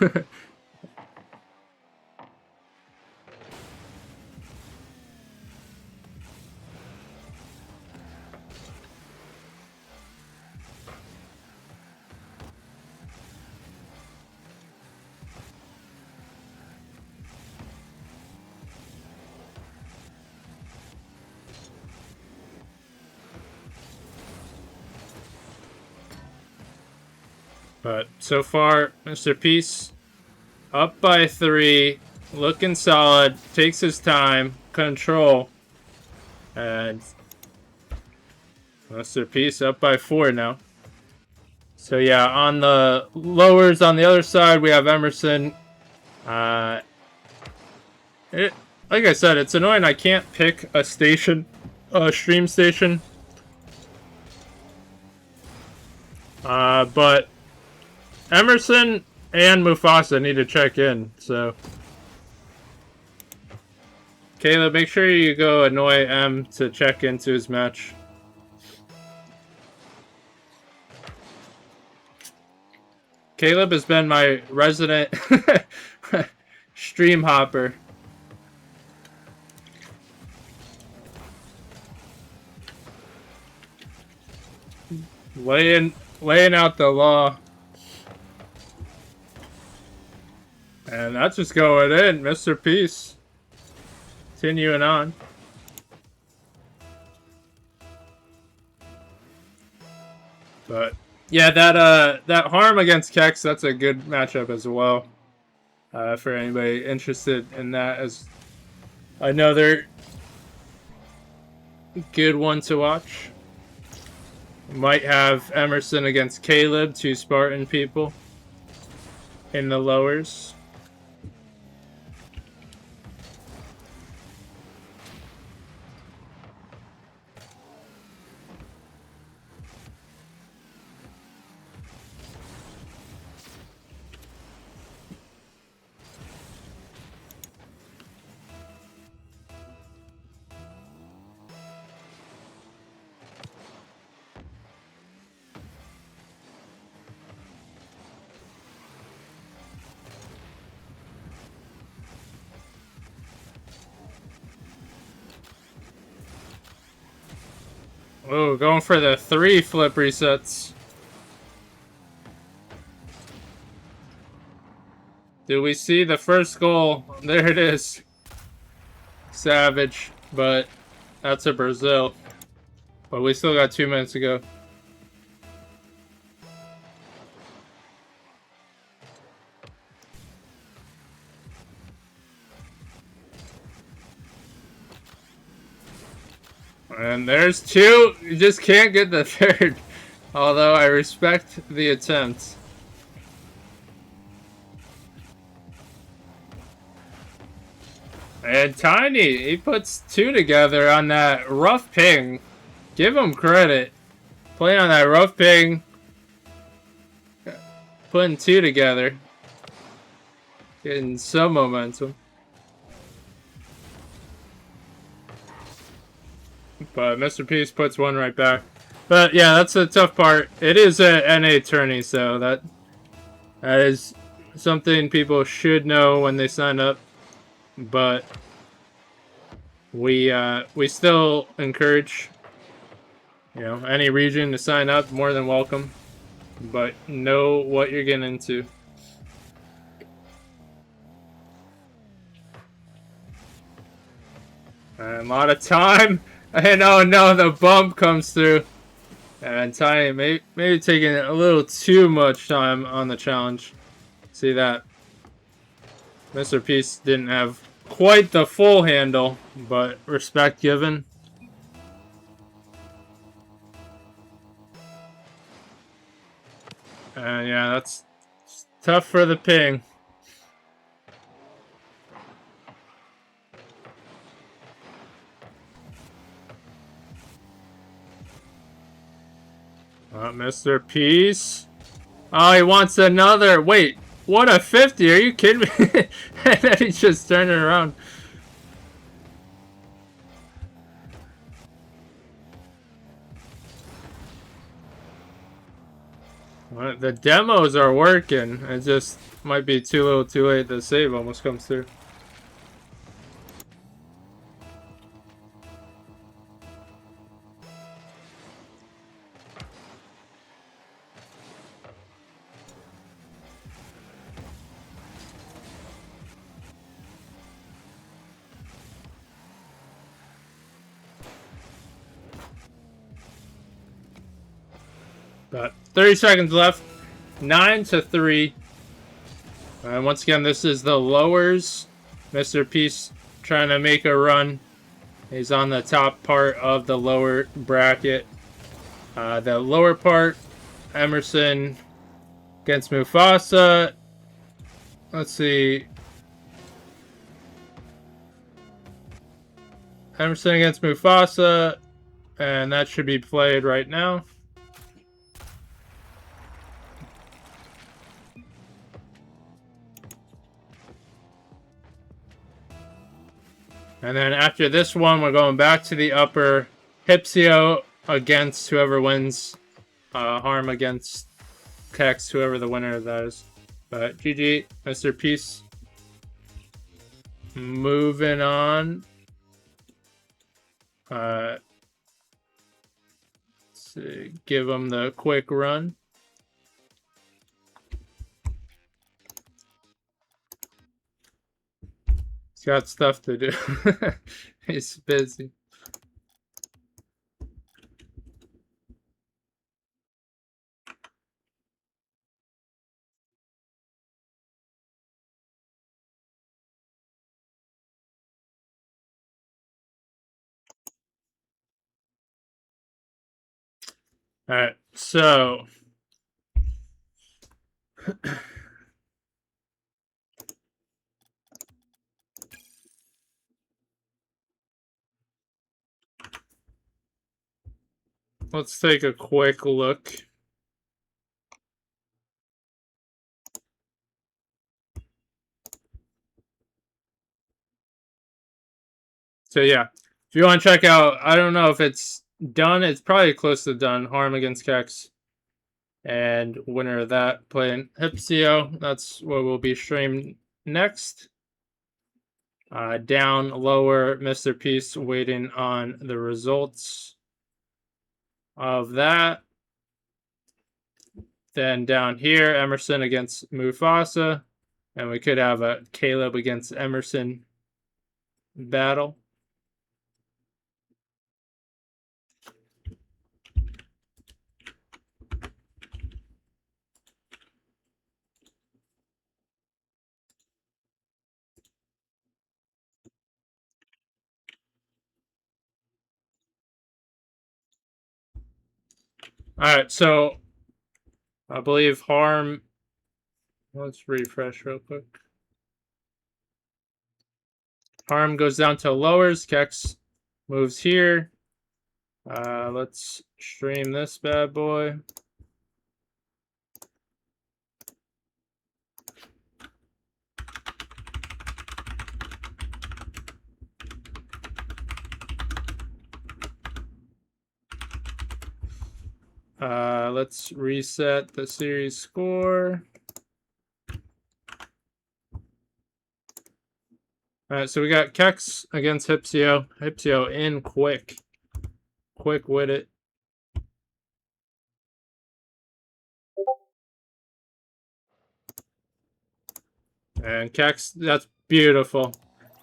But so far, Mr. Peace up by 3, looking solid, takes his time, control, and Mr. Peace up by 4 now. So yeah, on the lowers on the other side, we have Emerson. Like I said, it's annoying I can't pick a station, a stream station. But Emerson and Mufasa need to check in, so Caleb, make sure you go annoy M to check into his match. Caleb has been my resident stream hopper. Laying out the law. And that's just going in, Mr. Peace. Continuing on. But yeah, that harm against Kex, that's a good matchup as well. For anybody interested in that, as another good one to watch. Might have Emerson against Caleb, 2 Spartan people in the lowers. Oh, going for the 3 flip resets. Do we see the first goal? There it is. Savage, but that's a Brazil. But we still got 2 minutes to go. And there's 2. You just can't get the 3rd. Although I respect the attempt. And Tiny, he puts 2 together on that rough ping. Give him credit. Playing on that rough ping. Putting 2 together. Getting some momentum. But Mr. Peace puts 1 right back. But yeah, that's the tough part. It is a NA tourney, so that is something people should know when they sign up. But we still encourage, you know, any region to sign up. More than welcome. But know what you're getting into. And a lot of time. And oh no, the bump comes through. And Tiny maybe taking a little too much time on the challenge. See that? Mr. Peace didn't have quite the full handle, but respect given. And yeah, that's tough for the ping. Mr. Peace. Oh, he wants another. Wait, what a 50. Are you kidding me? And then he's just turning around. The demos are working. It just might be too little too late. The save almost comes through. But 30 seconds left. 9-3. And once again, this is the lowers. Mr. Peace trying to make a run. He's on the top part of the lower bracket. The lower part, Emerson against Mufasa. Let's see. Emerson against Mufasa. And that should be played right now. And then after this one, we're going back to the upper. Hypsio against whoever wins. Harm against Kex, whoever the winner of that is. But GG, Mr. Peace. Moving on. Let's see, give him the quick run. He's got stuff to do. He's busy. All right, so let's take a quick look. So yeah, if you want to check out, I don't know if it's done. It's probably close to done. Harm against Kex. And winner of that playing Hypsio. That's what will be streamed next. Down lower, Mr. Peace waiting on the results of that. Then down here, Emerson against Mufasa. And we could have a Caleb against Emerson battle. All right, so I believe Harm. Let's refresh real quick. Harm goes down to lowers. Kex moves here. Let's stream this bad boy. Let's reset the series score. All right, so we got Kex against Hypsio. Hypsio in quick with it. And Kex, that's beautiful.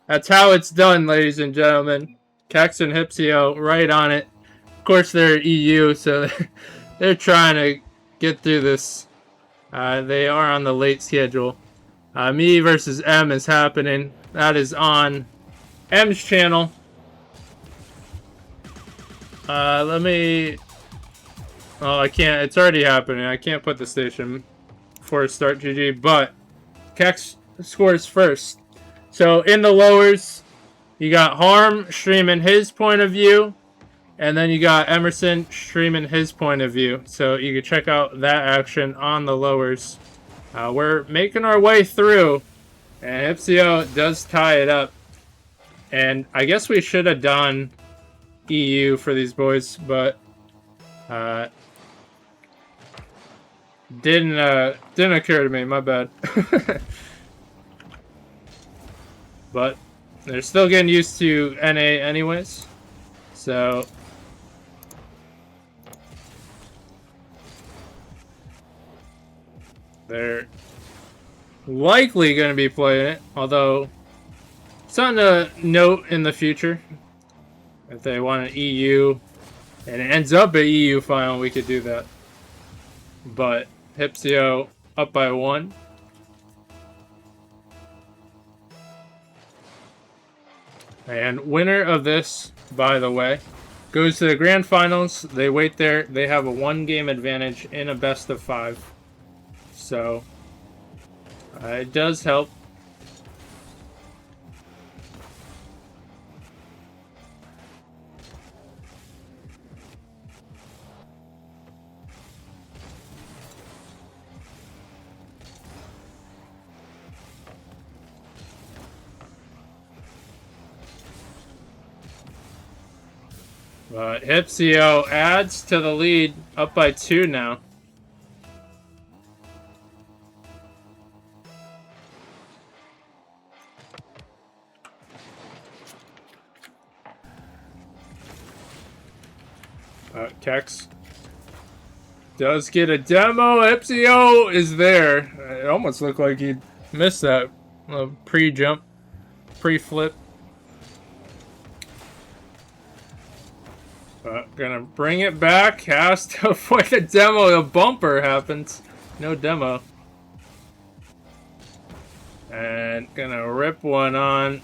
That's how it's done, ladies and gentlemen. Kex and Hypsio right on it. Of course, they're EU, so they're trying to get through this. They are on the late schedule. Me versus M is happening. That is on M's channel. Let me... Oh, I can't. It's already happening. I can't put the station before I start GG, but Kex scores first. So in the lowers, you got Harm streaming his point of view, and then you got Emerson streaming his point of view. So you can check out that action on the lowers. We're making our way through, and Hypsio does tie it up. And I guess we should have done EU for these boys, but Didn't occur to me, my bad. But they're still getting used to NA anyways. So they're likely going to be playing it, although something to note in the future. If they want an EU and it ends up an EU final, we could do that. But Hypsio up by 1. And winner of this, by the way, goes to the grand finals. They wait there. They have a 1-game advantage in a best of 5. So it does help. But Hypsio adds to the lead, up by 2 now. Kex does get a demo. Hypsio is there. It almost looked like he missed that pre-jump, pre-flip. Gonna bring it back. Has to avoid a demo. A bumper happens. No demo. And gonna rip one on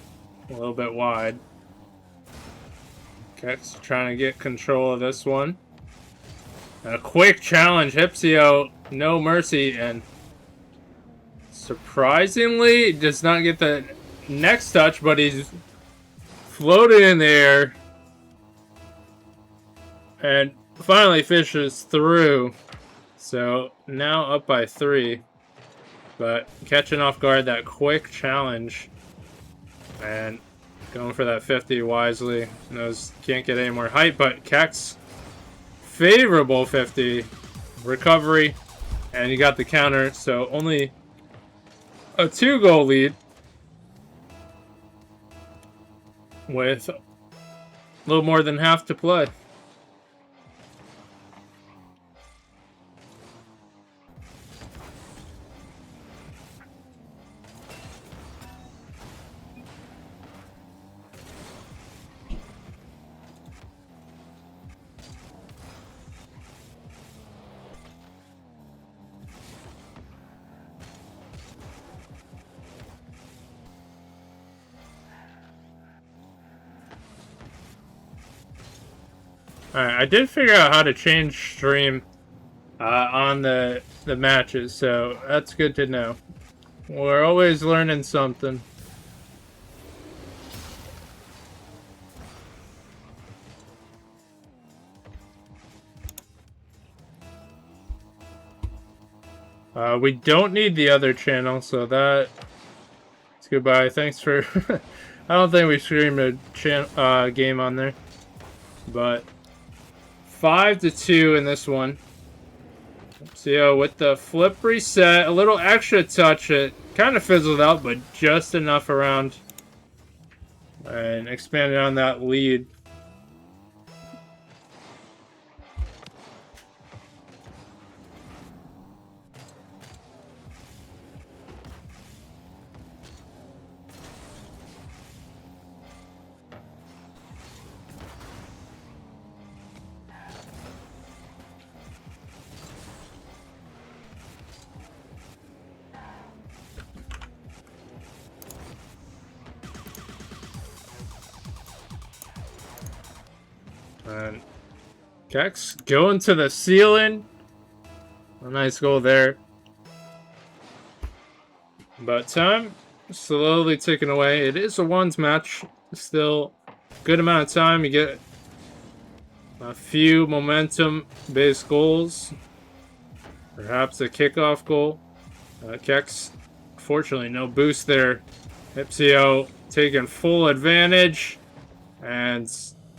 a little bit wide. Kex trying to get control of this one. A quick challenge. Hypsio, no mercy, and surprisingly does not get the next touch, but he's floated in the air. And finally fishes through. So now up by 3. But catching off guard that quick challenge. And going for that 50 wisely. Knows can't get any more height, but Kex favorable 50. Recovery. And you got the counter. So only a 2-goal lead. With a little more than half to play. Alright, I did figure out how to change stream on the matches, so that's good to know. We're always learning something. We don't need the other channel, so that's goodbye. Thanks for... I don't think we streamed a game on there. But 5-2 in this one. So with the flip reset, a little extra touch. It kind of fizzled out, but just enough around. And expanded on that lead. And Kex going to the ceiling. A nice goal there. But time slowly ticking away. It is a ones match. Still good amount of time. You get a few momentum-based goals. Perhaps a kickoff goal. Kex, fortunately, no boost there. Hypsio taking full advantage. And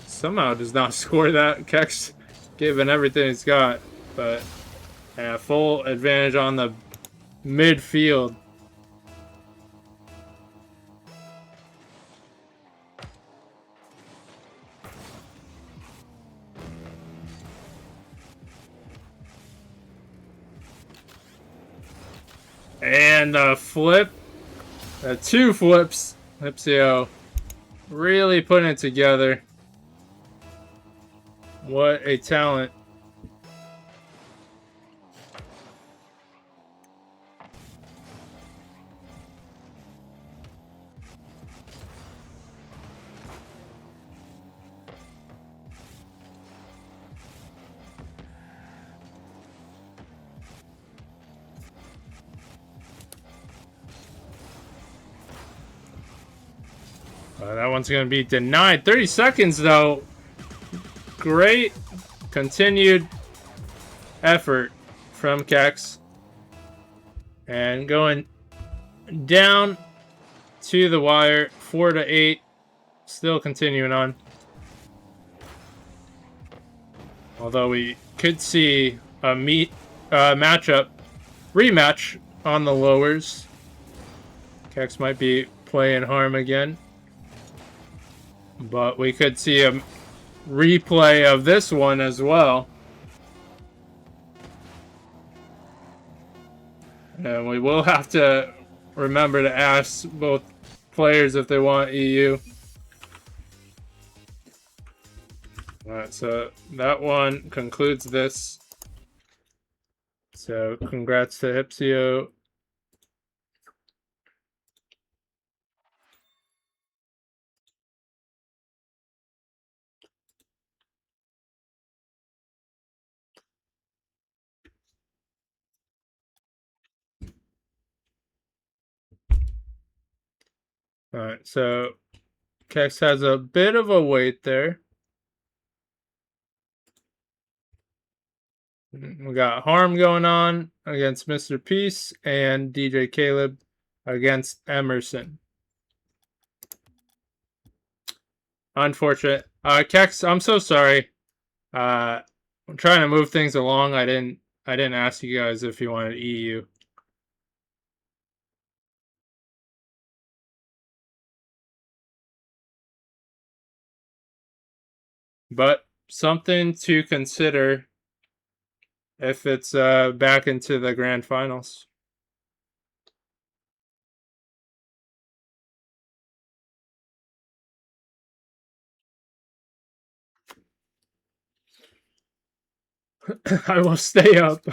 somehow does not score that. Kex giving everything he's got. But And full advantage on the midfield. And a flip. 2 flips. Lipsio really putting it together. What a talent. That one's going to be denied. 30 seconds, though. Great continued effort from Kex. And going down to the wire. 4-8. Still continuing on. Although we could see a matchup rematch on the lowers. Kex might be playing Harm again. But we could see a replay of this one as well. And we will have to remember to ask both players if they want EU. Alright, so that one concludes this. So congrats to Hypsio. Alright, so Kex has a bit of a wait there. We got Harm going on against Mr. Peace and DJ Caleb against Emerson. Unfortunate. Kex, I'm so sorry. I'm trying to move things along. I didn't ask you guys if you wanted EU. But something to consider if it's back into the grand finals. I will stay up.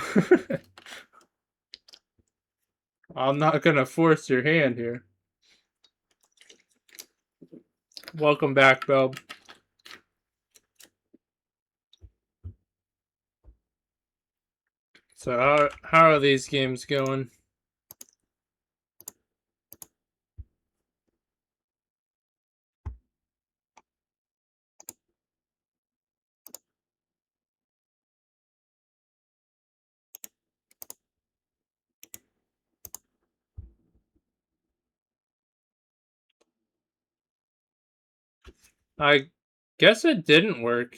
I'm not gonna force your hand here. Welcome back, Belb. So how are these games going? I guess it didn't work.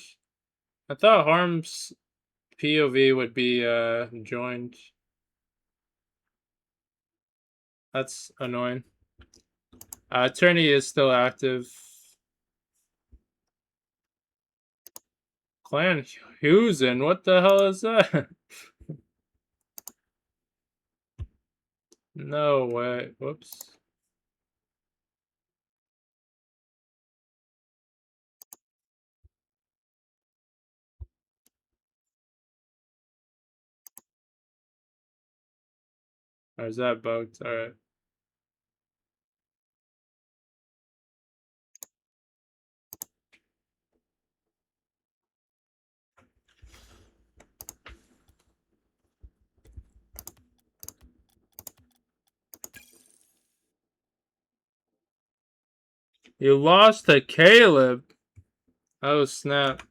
I thought Harm's POV would be joined. That's annoying. Attorney is still active. Clan Husen, what the hell is that? No way. Whoops. Or is that bugged? Alright. You lost to Caleb. Oh, snap.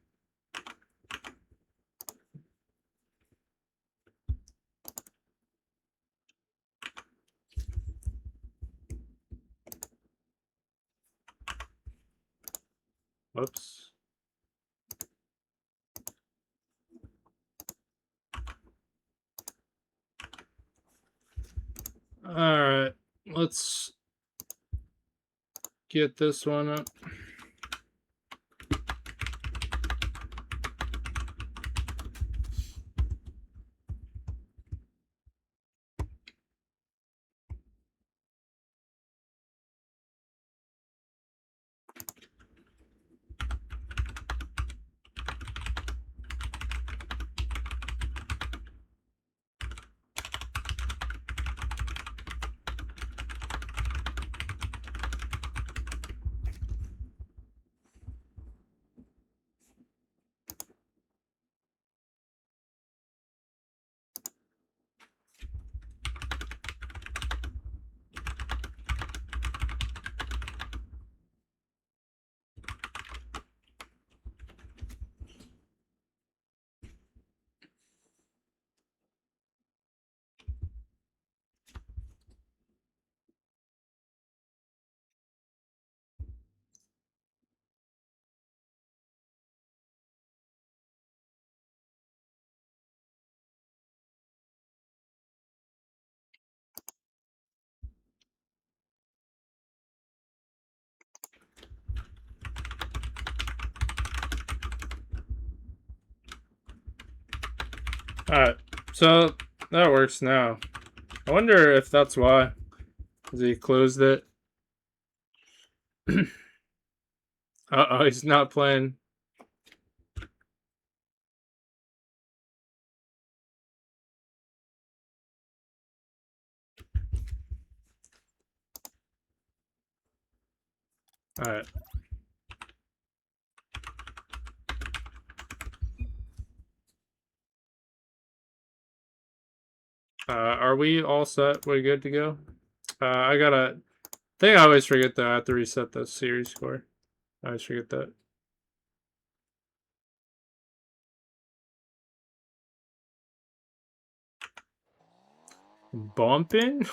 Whoops. Alright, let's get this one up. Alright, so that works now. I wonder if that's why. Because he closed it. Uh-oh, he's not playing. Alright. Are we all set? We're good to go? I think I always forget that I have to reset the series score. I always forget that. Bumping?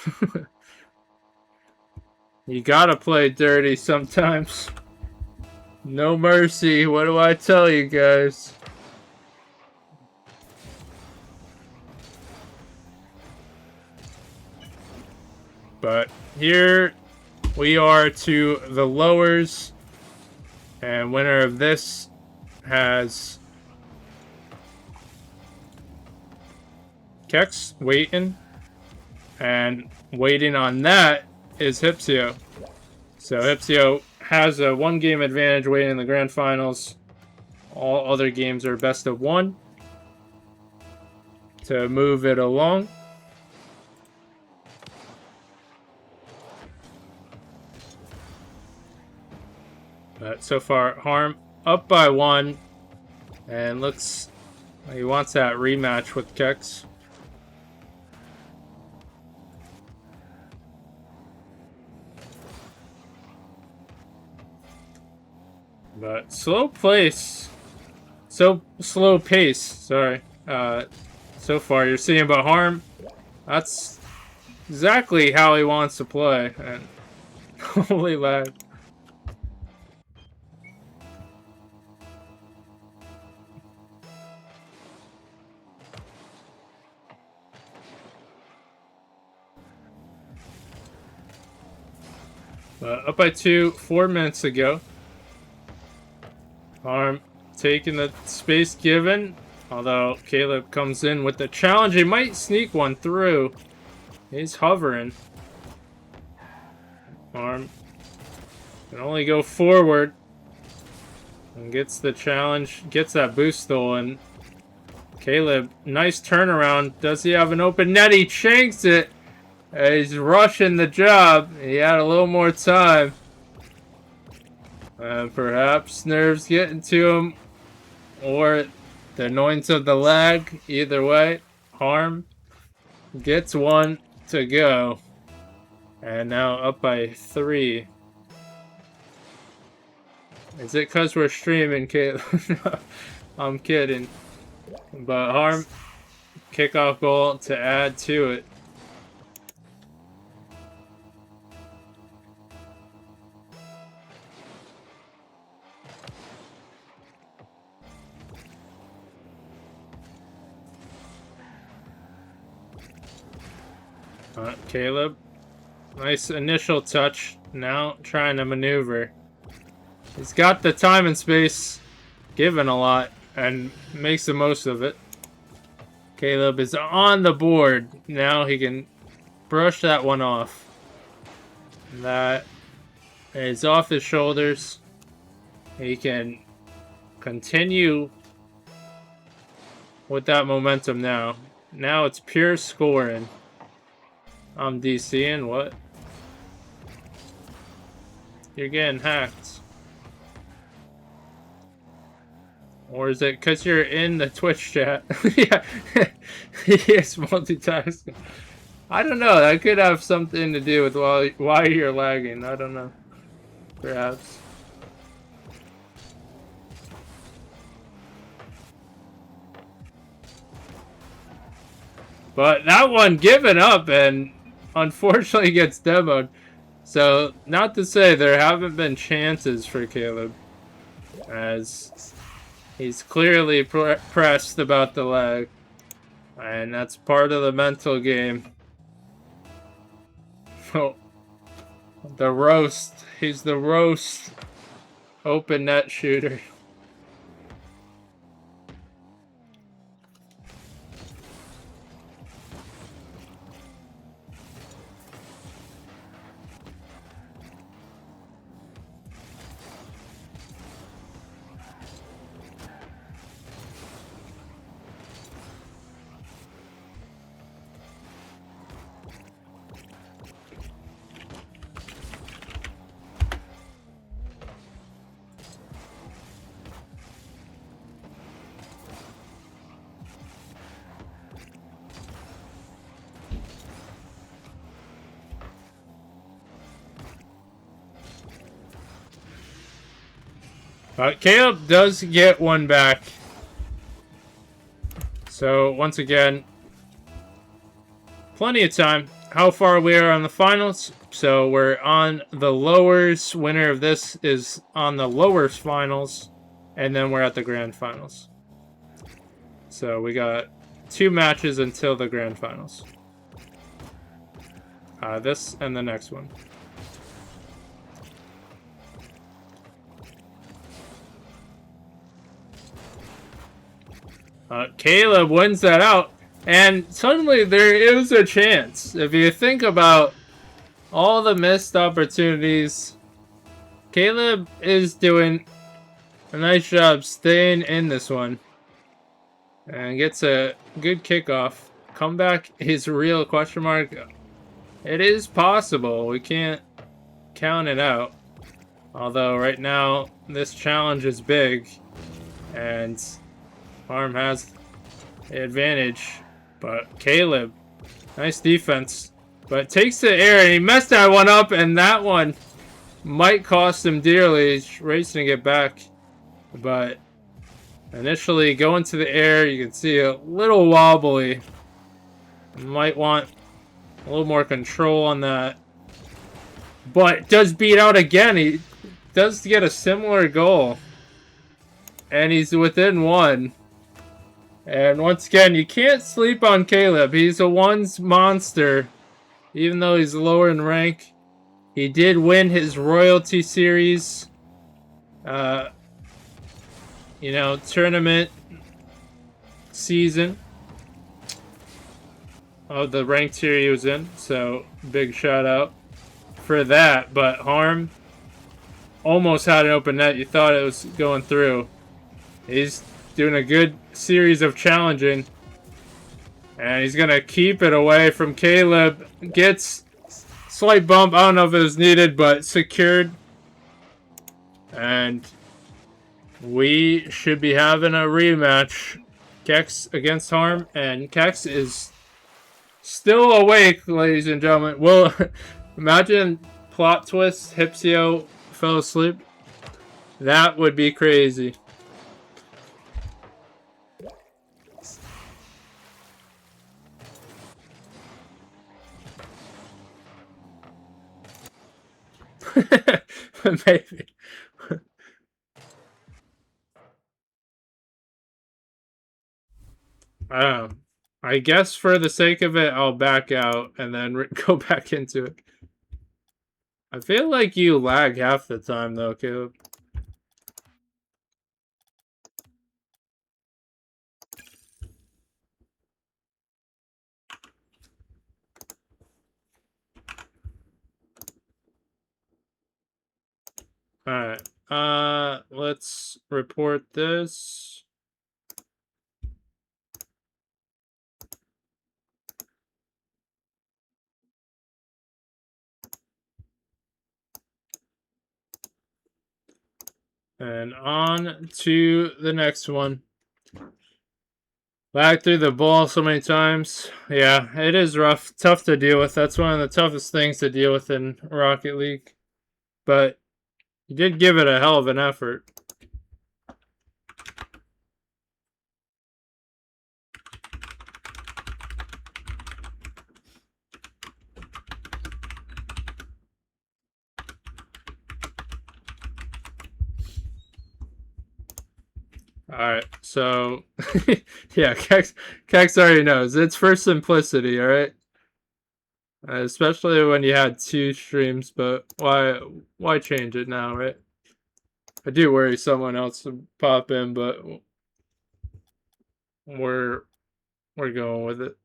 You gotta play dirty sometimes. No mercy, what do I tell you guys? But here we are to the lowers. And winner of this has Kex waiting. And waiting on that is Hypsio. So Hypsio has a 1-game advantage waiting in the grand finals. All other games are best of 1 to move it along. But so far, Harm up by 1. And looks like he wants that rematch with Kex. But slow pace. So slow pace, sorry. So far, you're seeing about Harm. That's exactly how he wants to play. And holy lag. Up by 2, 4 minutes ago. Harm taking the space given. Although Caleb comes in with the challenge. He might sneak one through. He's hovering. Harm can only go forward. And gets the challenge. Gets that boost stolen. Caleb, nice turnaround. Does he have an open net? He shanks it. He's rushing the job. He had a little more time. Perhaps nerves getting to him. Or the annoyance of the lag. Either way, Harm gets one to go. And now up by 3. Is it because we're streaming, Caleb? No, I'm kidding. But Harm, kickoff goal to add to it. Caleb, nice initial touch. Now trying to maneuver. He's got the time and space given a lot and makes the most of it. Caleb is on the board. Now he can brush that one off. That is off his shoulders. He can continue with that momentum now. Now it's pure scoring. I'm DCing, what? You're getting hacked. Or is it because you're in the Twitch chat? Yeah, he is multitasking. I don't know, that could have something to do with why you're lagging. I don't know. Perhaps. But that one given up and unfortunately gets demoed. So, not to say there haven't been chances for Caleb, as he's clearly pressed about the lag, and that's part of the mental game. Oh, the roast. He's the roast open net shooter. Caleb does get one back. So, once again, plenty of time. How far we are on the finals? So, we're on the lowers. Winner of this is on the lowers finals. And then we're at the grand finals. So, we got 2 matches until the grand finals. This and the next one. Caleb wins that out, and suddenly there is a chance. If you think about all the missed opportunities, Caleb is doing a nice job staying in this one, and gets a good kickoff. Comeback is real, question mark. It is possible. We can't count it out. Although right now, this challenge is big, and Harm has the advantage, but Caleb, nice defense, but takes the air, and he messed that one up, and that one might cost him dearly. He's racing to get back, but initially going to the air, you can see a little wobbly. Might want a little more control on that, but does beat out again. He does get a similar goal, and he's within 1. And once again, you can't sleep on Caleb. He's a ones monster. Even though he's lower in rank. He did win his royalty series. Tournament season of the ranked tier he was in. So, big shout out for that. But Harm almost had an open net. You thought it was going through. He's doing a good series of challenging, and he's gonna keep it away from Caleb. Gets slight bump, I don't know if it was needed, but secured, and we should be having a rematch. Kex against Harm, and Kex is still awake, ladies and gentlemen. Well, imagine plot twist, Hypsio fell asleep. That would be crazy. Maybe. I guess for the sake of it, I'll back out and then go back into it. I feel like you lag half the time, though, Caleb. Alright. Let's report this. And on to the next one. Lag through the ball so many times. Yeah, it is rough. Tough to deal with. That's one of the toughest things to deal with in Rocket League. But you did give it a hell of an effort. Alright, so yeah, Kex already knows. It's for simplicity, alright? Especially when you had 2 streams, but why change it now, right? I do worry someone else would pop in, but we're going with it.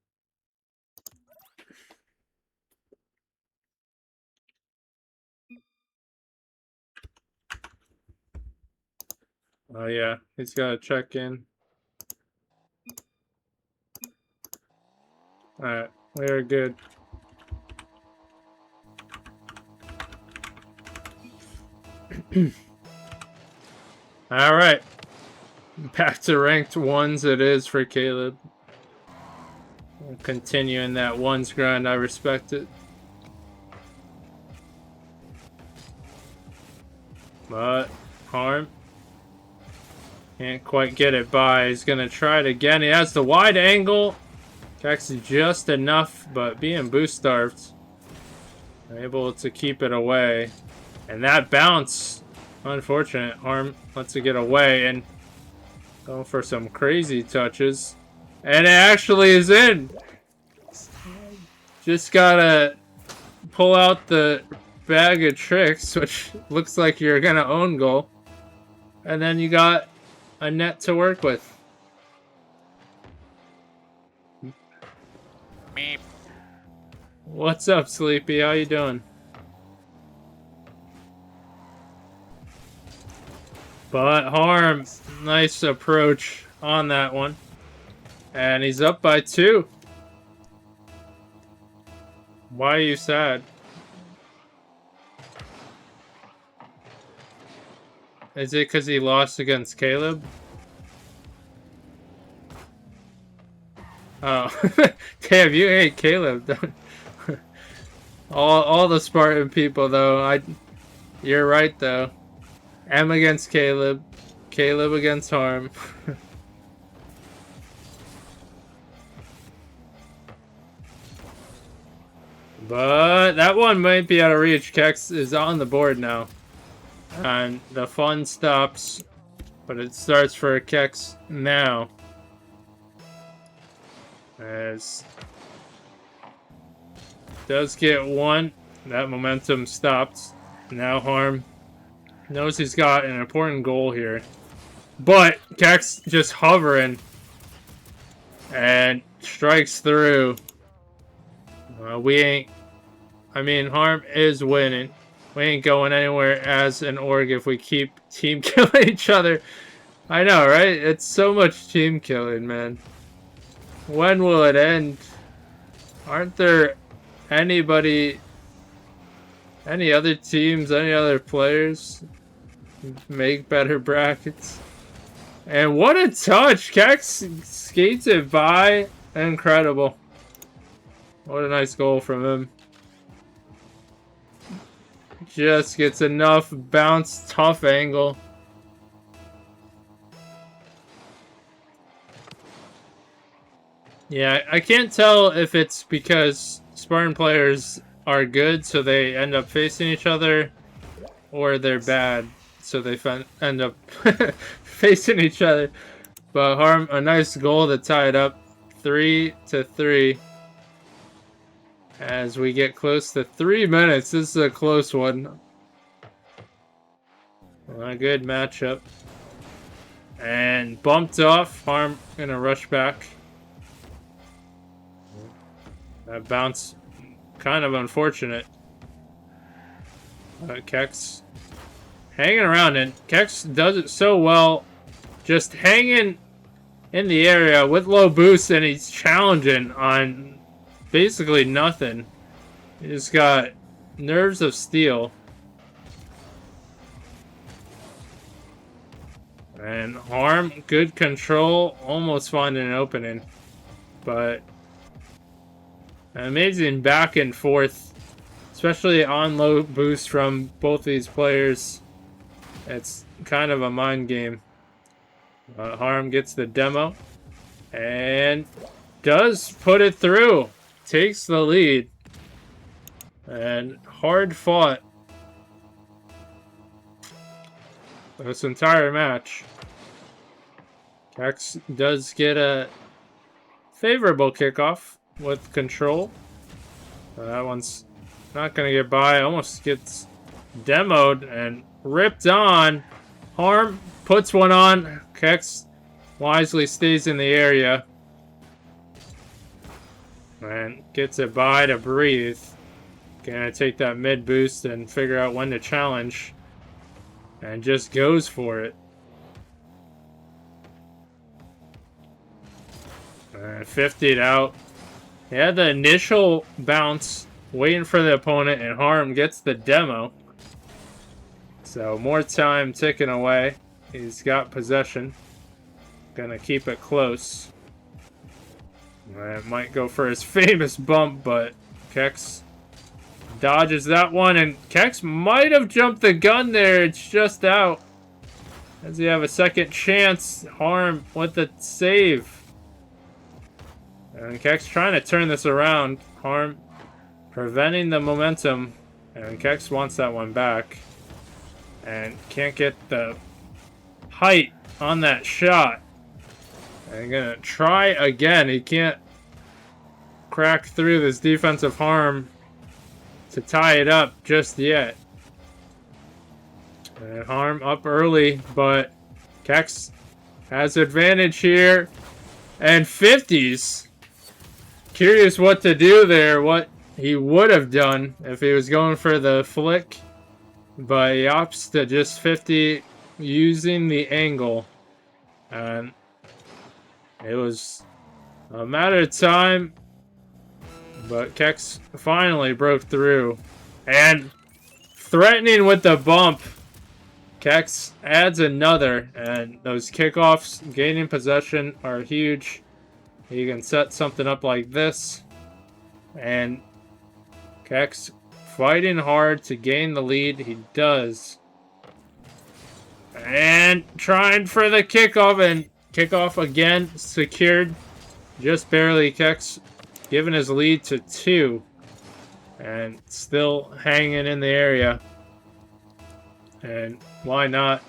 Oh yeah, he's gotta check in. Alright, we are good. Alright. Back to ranked ones it is for Caleb. We'll continue in that ones grind, I respect it. But Harm can't quite get it by. He's gonna try it again. He has the wide angle. Kex just enough, but being boost starved, able to keep it away. And that bounce, unfortunate. Harm lets it get away and going for some crazy touches. And it actually is in. Just gotta pull out the bag of tricks, which looks like you're gonna own goal. And then you got a net to work with. Meep. What's up, Sleepy? How you doing? But Harm, nice approach on that one. And he's up by 2. Why are you sad? Is it because he lost against Caleb? Oh, damn! You hate Caleb, don't? all the Spartan people, though. You're right, though. M against Caleb, Caleb against Harm. But that one might be out of reach. Kex is on the board now. And the fun stops, but it starts for Kex now. As does get one. That momentum stopped. Now Harm knows he's got an important goal here. But Kex just hovering and strikes through. I mean, Harm is winning. We ain't going anywhere as an org if we keep team killing each other. I know, right? It's so much team killing, man. When will it end? Aren't there any other teams, any other players make better brackets? And what a touch! Kex skates it by. Incredible. What a nice goal from him. Just gets enough bounce, tough angle. Yeah, I can't tell if it's because Spartan players are good, so they end up facing each other, or they're bad, so they end up facing each other. But Harm, a nice goal to tie it up. 3-3. As we get close to 3 minutes, this is a close one. Well, a good matchup. And bumped off. Harm gonna rush back. That bounce, kind of unfortunate. Kex hanging around, and Kex does it so well, just hanging in the area with low boost, and he's challenging on basically nothing. He just got nerves of steel. And Harm, good control, almost finding an opening. But an amazing back and forth, especially on low boost from both these players. It's kind of a mind game. Harm gets the demo and does put it through. Takes the lead. And hard fought this entire match. Kex does get a favorable kickoff with control. That one's not going to get by. Almost gets demoed and ripped on. Harm puts one on. Kex wisely stays in the area. And gets it by to breathe. Gonna take that mid boost and figure out when to challenge. And just goes for it. 50'd out. He had the initial bounce, waiting for the opponent, and Harm gets the demo. So more time ticking away. He's got possession. Gonna keep it close. Might go for his famous bump, but Kex dodges that one, and Kex might have jumped the gun there. It's just out. Does he have a second chance? Harm with the save. And Kex trying to turn this around. Harm preventing the momentum. And Kex wants that one back. And can't get the height on that shot. And gonna try again. He can't crack through this defensive Harm to tie it up just yet. And Harm up early, but Kex has advantage here. And 50s. Curious what to do there, what he would have done if he was going for the flick. But he opts to just 50 using the angle. And it was a matter of time. But Kex finally broke through. And threatening with the bump. Kex adds another. And those kickoffs, gaining possession, are huge. You can set something up like this. And Kex fighting hard to gain the lead. He does. And trying for the kickoff. And kickoff again secured. Just barely. Kex giving his lead to 2. And still hanging in the area. And why not?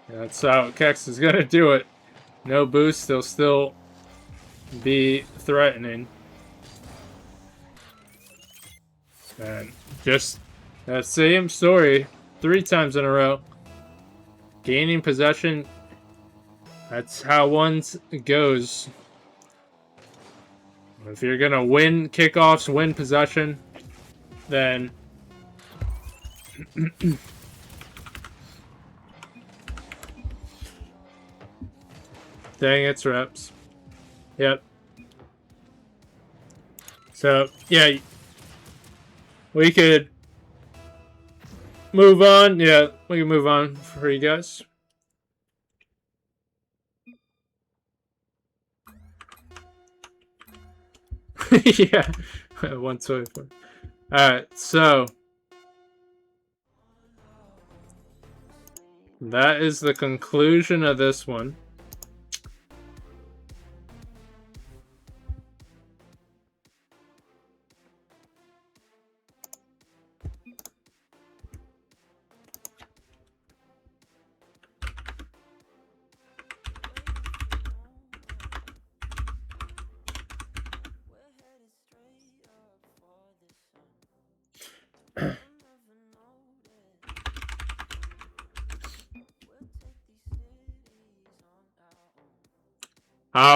That's how Kex is going to do it. No boost. He'll still be threatening. And just that same story 3 times in a row. Gaining possession. That's how one goes. If you're gonna win kickoffs, win possession, then dang, it's reps. Yep. So, yeah, we could move on. Yeah, we can move on for you guys. Yeah, 124. Alright, so that is the conclusion of this one.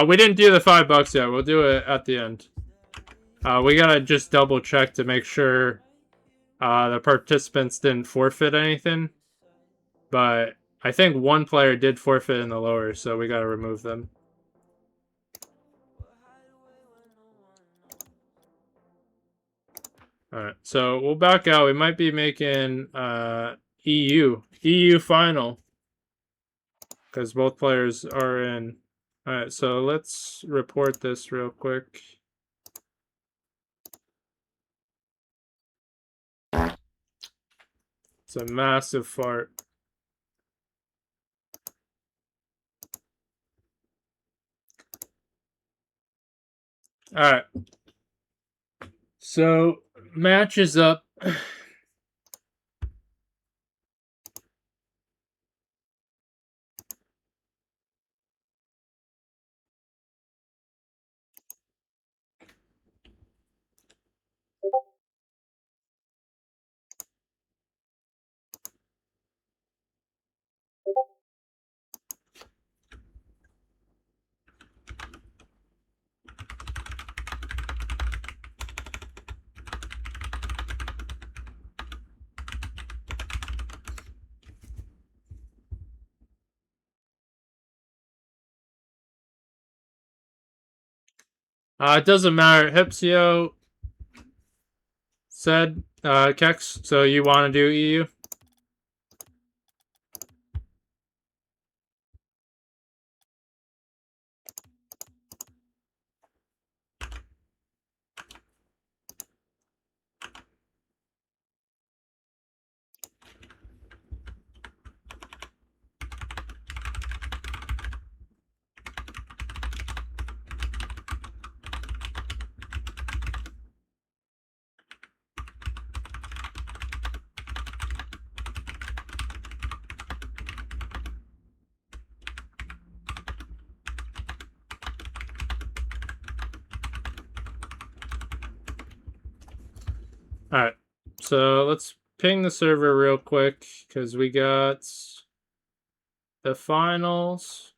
We didn't do the $5 yet. We'll do it at the end. We gotta just double check to make sure the participants didn't forfeit anything. But I think one player did forfeit in the lower, so we gotta remove them. Alright, so we'll back out. We might be making EU final. Because both players are in. Alright, so let's report this real quick. It's a massive fart. Alright. So, match is up. It doesn't matter. Hipsio said, Kex, so you want to do EU? Alright, so let's ping the server real quick, because we got the finals.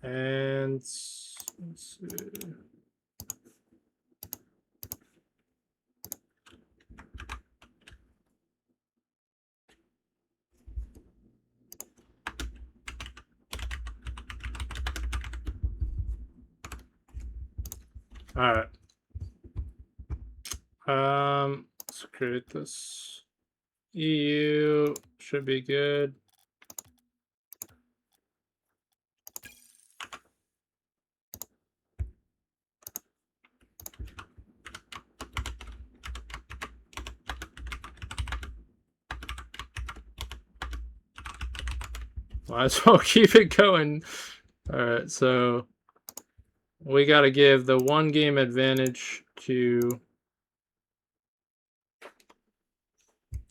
And let's see. Alright. Let's create this. EU should be good. Might as well keep it going. Alright, so we gotta give the 1 game advantage to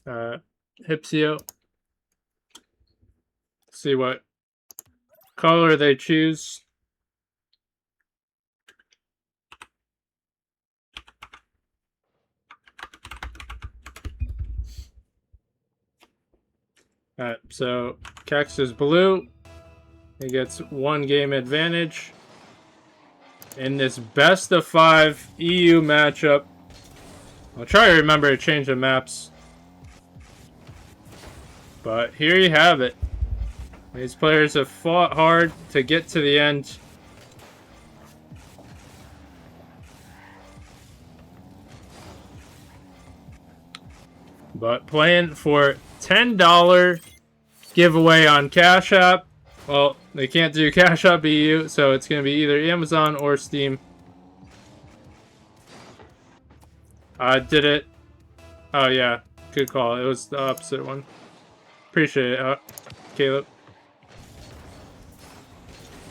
Hipsio. See what color they choose. Alright, so Kex is blue. He gets 1 game advantage in this best of 5 EU matchup. I'll try to remember to change the maps. But here you have it. These players have fought hard to get to the end. But playing for $10 giveaway on Cash App. Well, they can't do Cash App EU, so it's going to be either Amazon or Steam. I did it. Oh, yeah. Good call. It was the opposite one. Appreciate it, Caleb.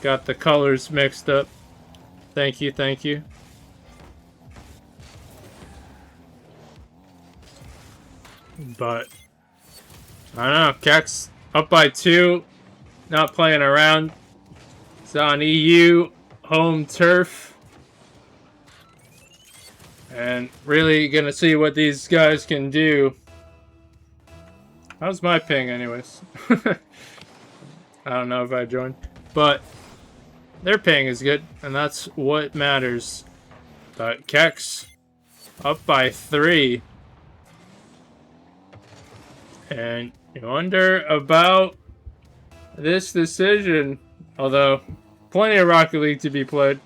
got the colors mixed up. Thank you, thank you. But I don't know. Kex up by 2. Not playing around. It's on EU home turf. And really gonna see what these guys can do. How's my ping anyways? I don't know if I joined. But their ping is good, and that's what matters. But Kex up by 3. And you wonder about this decision. Although, plenty of Rocket League to be played.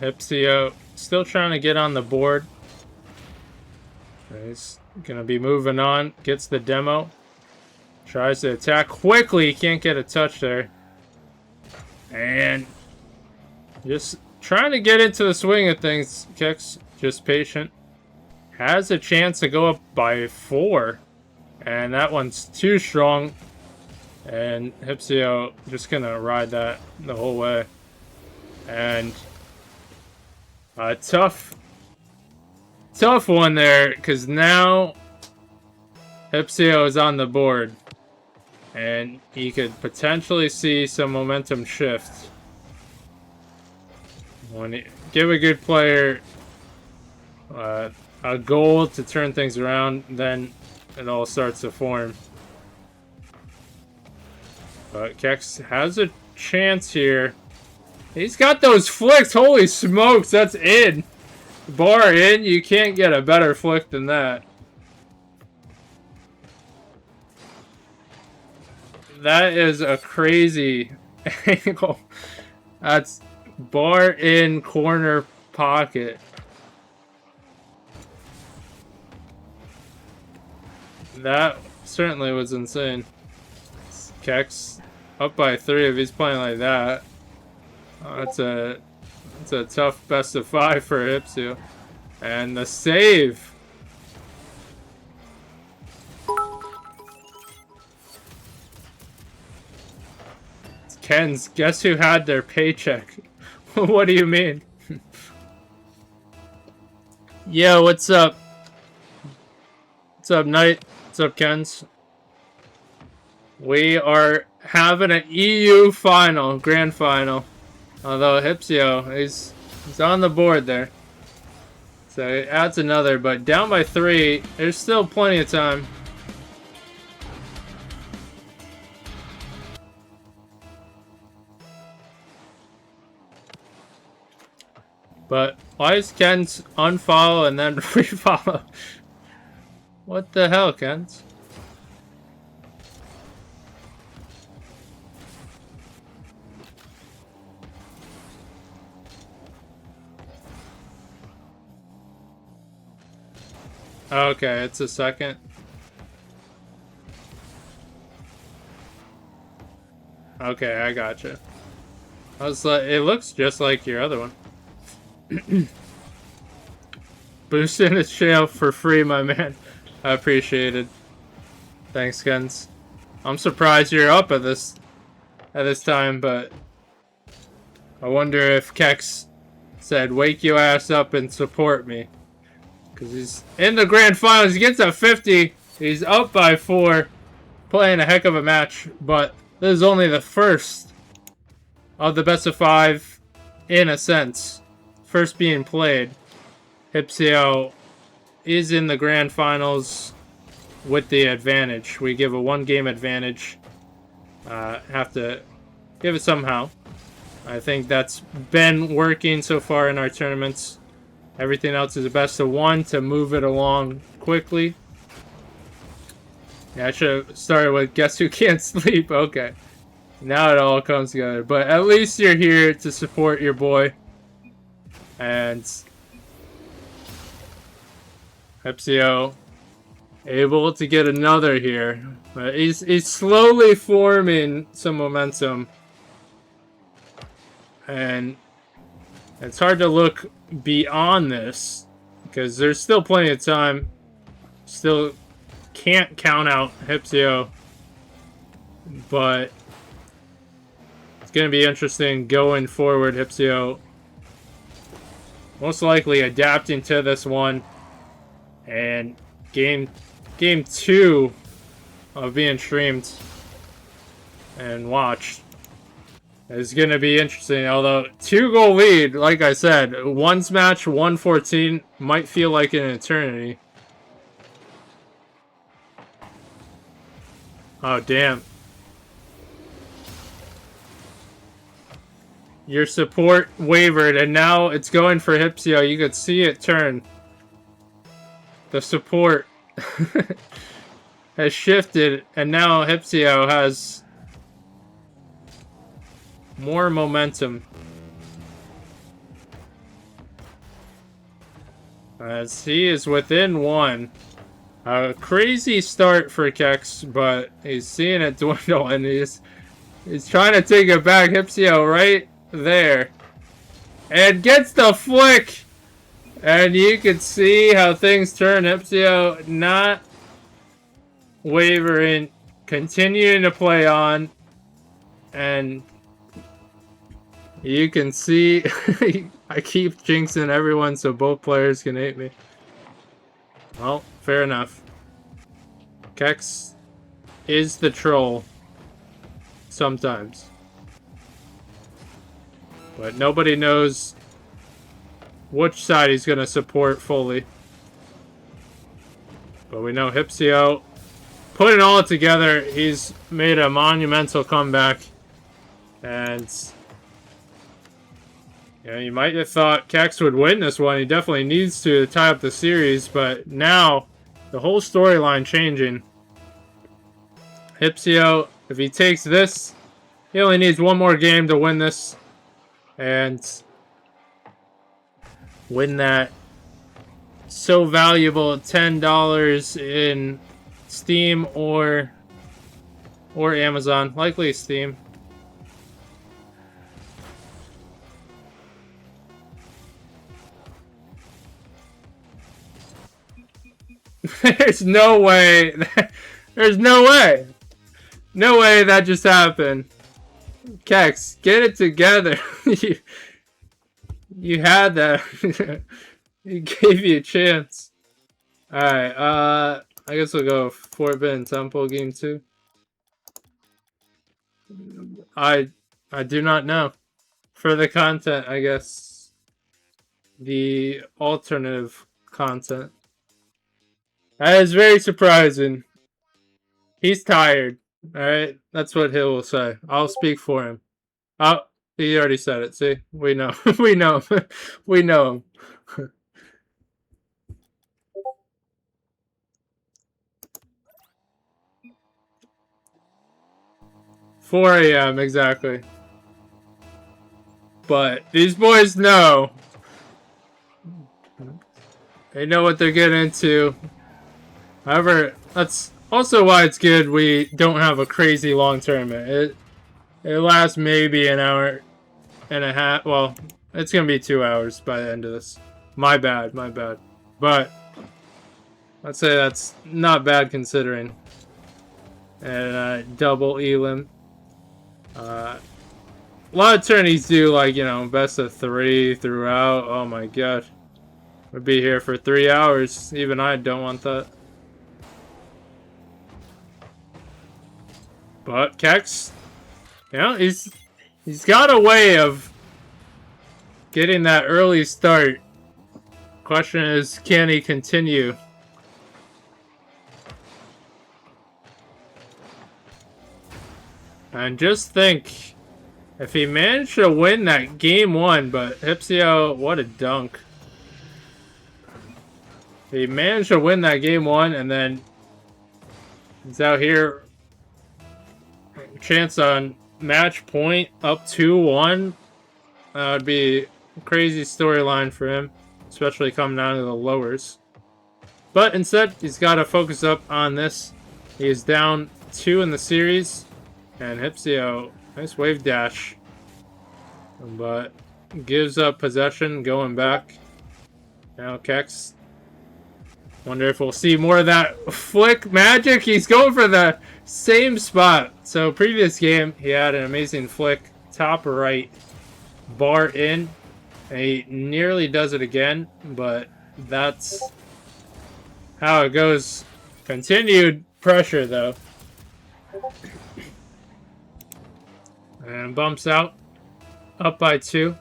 Hipsio still trying to get on the board. He's gonna be moving on. Gets the demo. Tries to attack quickly. Can't get a touch there. And just trying to get into the swing of things. Kex just patient. Has a chance to go up by 4. And that one's too strong. And Hipsio just gonna ride that the whole way. And a tough one there, because now Hipsio is on the board. And he could potentially see some momentum shift. When you give a good player a goal to turn things around, then it all starts to form. But Kex has a chance here. He's got those flicks. Holy smokes, that's in. Bar in, you can't get a better flick than that. That is a crazy angle. That's bar in, corner pocket. That certainly was insane. Kex up by 3 if he's playing like that. That's a tough best of 5 for Hipsio. And the save. It's Ken's. Guess who had their paycheck? What do you mean? Yo, what's up? What's up, Knight? What's up, Kens? We are having an EU final, grand final. Although Hipsio, he's on the board there. So it adds another, but down by 3, there's still plenty of time. But why is Ken's unfollow and then refollow? What the hell, Ken's? Okay, it's a second. Okay, I gotcha. I was like, it looks just like your other one. Boost in his channel for free, my man. I appreciate it. Thanks, Guns. I'm surprised you're up at this time, but I wonder if Kex said, "Wake your ass up and support me." Because he's in the grand finals. He gets a 50. He's up by 4. Playing a heck of a match. But this is only the first of the best of 5, in a sense. First being played. Hipsio is in the grand finals with the advantage. We give a 1-game advantage. Have to give it somehow. I think that's been working so far in our tournaments. Everything else is a best of 1 to move it along quickly. Yeah, I should have started with guess who can't sleep. Okay. Now it all comes together. But at least you're here to support your boy. And Hipsio able to get another here. But he's slowly forming some momentum. And it's hard to look beyond this because there's still plenty of time. Still can't count out Hypsio, but it's going to be interesting going forward. Hypsio most likely adapting to this one, and game 2 of being streamed and watched is going to be interesting. Although 2-goal lead, like I said, one's match 114 might feel like an eternity. Oh damn. Your support wavered, and now it's going for Hypsio. You could see it turn. The support has shifted, and now Hypsio has more momentum. As he is within 1. A crazy start for Kex, but he's seeing it dwindle, and he's trying to take it back. Hypsio right there, and gets the flick, and you can see how things turn. Hypsio not wavering, continuing to play on, and you can see I keep jinxing everyone so both players can hate me. Well, fair enough. Kex is the troll sometimes, but nobody knows which side he's going to support fully. But we know Hypsio, putting it all together, he's made a monumental comeback. And yeah, you might have thought Kex would win this one. He definitely needs to tie up the series, but now the whole storyline changing. Hypsio, if he takes this, he only needs one more game to win this and win that so valuable $10 in Steam or Amazon, likely Steam. There's no way. There's no way. No way that just happened. Kex, get it together. You had that. He gave you a chance. Alright, I guess we'll go Forbidden Temple game 2. I do not know. For the content, I guess. The alternative content. That is very surprising. He's tired. Alright? That's what he will say. I'll speak for him. Oh, he already said it. See? We know. We know. We know him. 4 a.m. exactly. But these boys know. They know what they're getting into. However, that's also why it's good we don't have a crazy long tournament. It lasts maybe an hour and a half. Well, it's gonna be 2 hours by the end of this. My bad, my bad. But I'd say that's not bad considering. And double elim. A lot of tourneys do, like, you know, best of 3 throughout. Oh my god. We'd be here for 3 hours. Even I don't want that. But Kex, you know, he's got a way of getting that early start. Question is, can he continue? And just think, if he managed to win that game 1, but Hypsio, what a dunk. He managed to win that game 1, and then he's out here. Chance on match point up 2-1. That would be a crazy storyline for him, especially coming down to the lowers. But instead, he's got to focus up on this. He is down 2 in the series. And Hypsio, nice wave dash. But gives up possession, going back. Now Kex Wonder if we'll see more of that flick magic. He's going for the same spot. So previous game, he had an amazing flick. Top right, bar in. And he nearly does it again, but that's how it goes. Continued pressure, though. And bumps out. Up by 2.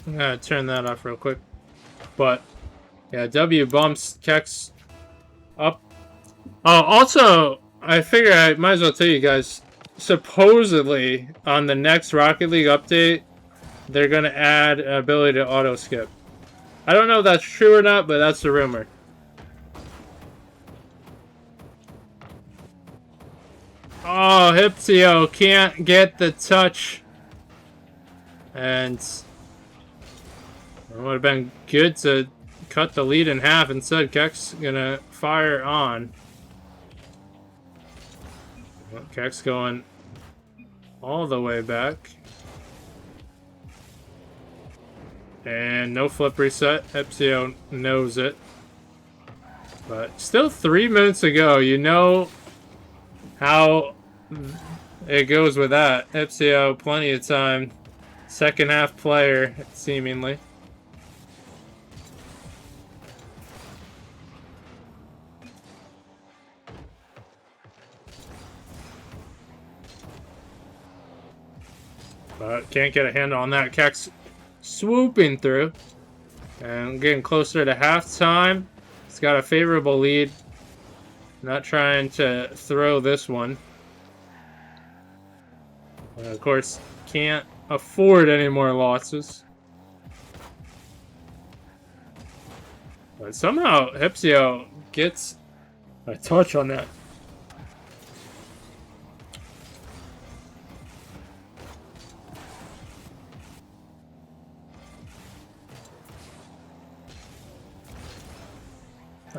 I'm gonna turn that off real quick. But yeah, W bumps Kex up. Oh, also, I figure I might as well tell you guys. Supposedly, on the next Rocket League update, they're gonna add an ability to auto skip. I don't know if that's true or not, but that's the rumor. Oh, Hypsio can't get the touch. And it would have been good to cut the lead in half. Instead, Kex gonna fire on. Well, Kex going all the way back. And no flip reset. Hypsio knows it. But still 3 minutes to go. You know how it goes with that. Hypsio, plenty of time. Second half player, seemingly. But can't get a handle on that. Kex swooping through. And getting closer to halftime. He's got a favorable lead. Not trying to throw this one. But of course, can't afford any more losses. But somehow Hypsio gets a touch on that.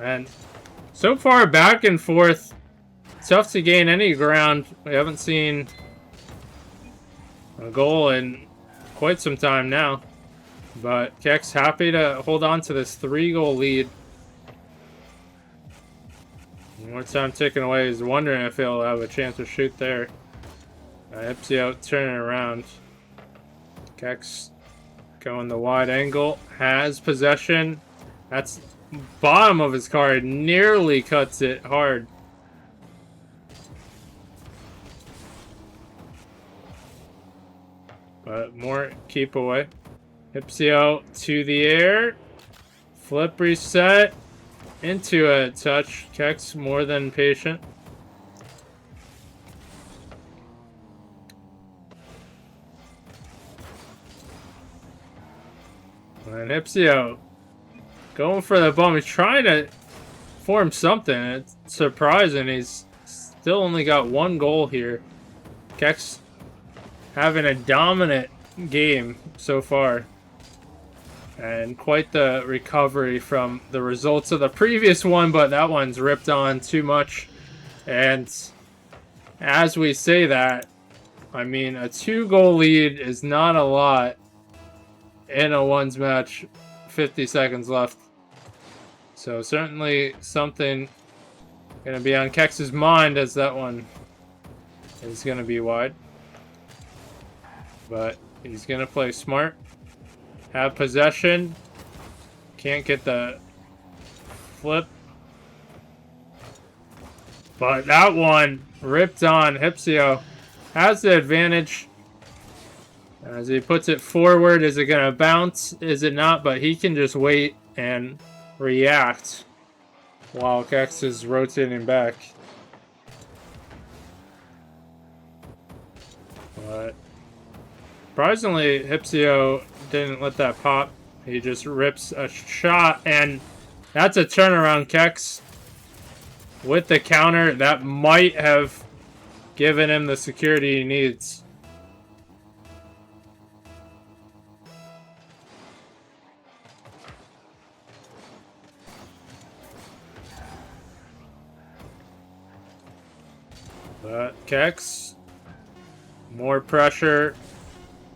And so far, back and forth. Tough to gain any ground. We haven't seen a goal in quite some time now. But Kex happy to hold on to this 3-goal lead. More time ticking away. He's wondering if he'll have a chance to shoot there. Hypsio turning around. Kex going the wide angle. Has possession. That's bottom of his card. Nearly cuts it hard. But more keep away. Hypsio to the air. Flip reset. Into a touch. Kex more than patient. And Hypsio going for the bump. He's trying to form something. It's surprising. He's still only got 1 goal here. Kex having a dominant game so far. And quite the recovery from the results of the previous one, but that one's ripped on too much. And as we say that, I mean, a 2-goal lead is not a lot in a ones match, 50 seconds left. So certainly something going to be on Kex's mind as that one is going to be wide. But he's going to play smart. Have possession. Can't get the flip. But that one ripped on. Hypsio has the advantage. As he puts it forward, is it going to bounce? Is it not? But he can just wait and react while Kex is rotating back. But surprisingly, Hypsio didn't let that pop. He just rips a shot, and that's a turnaround. Kex with the counter that might have given him the security he needs. But Kex, more pressure,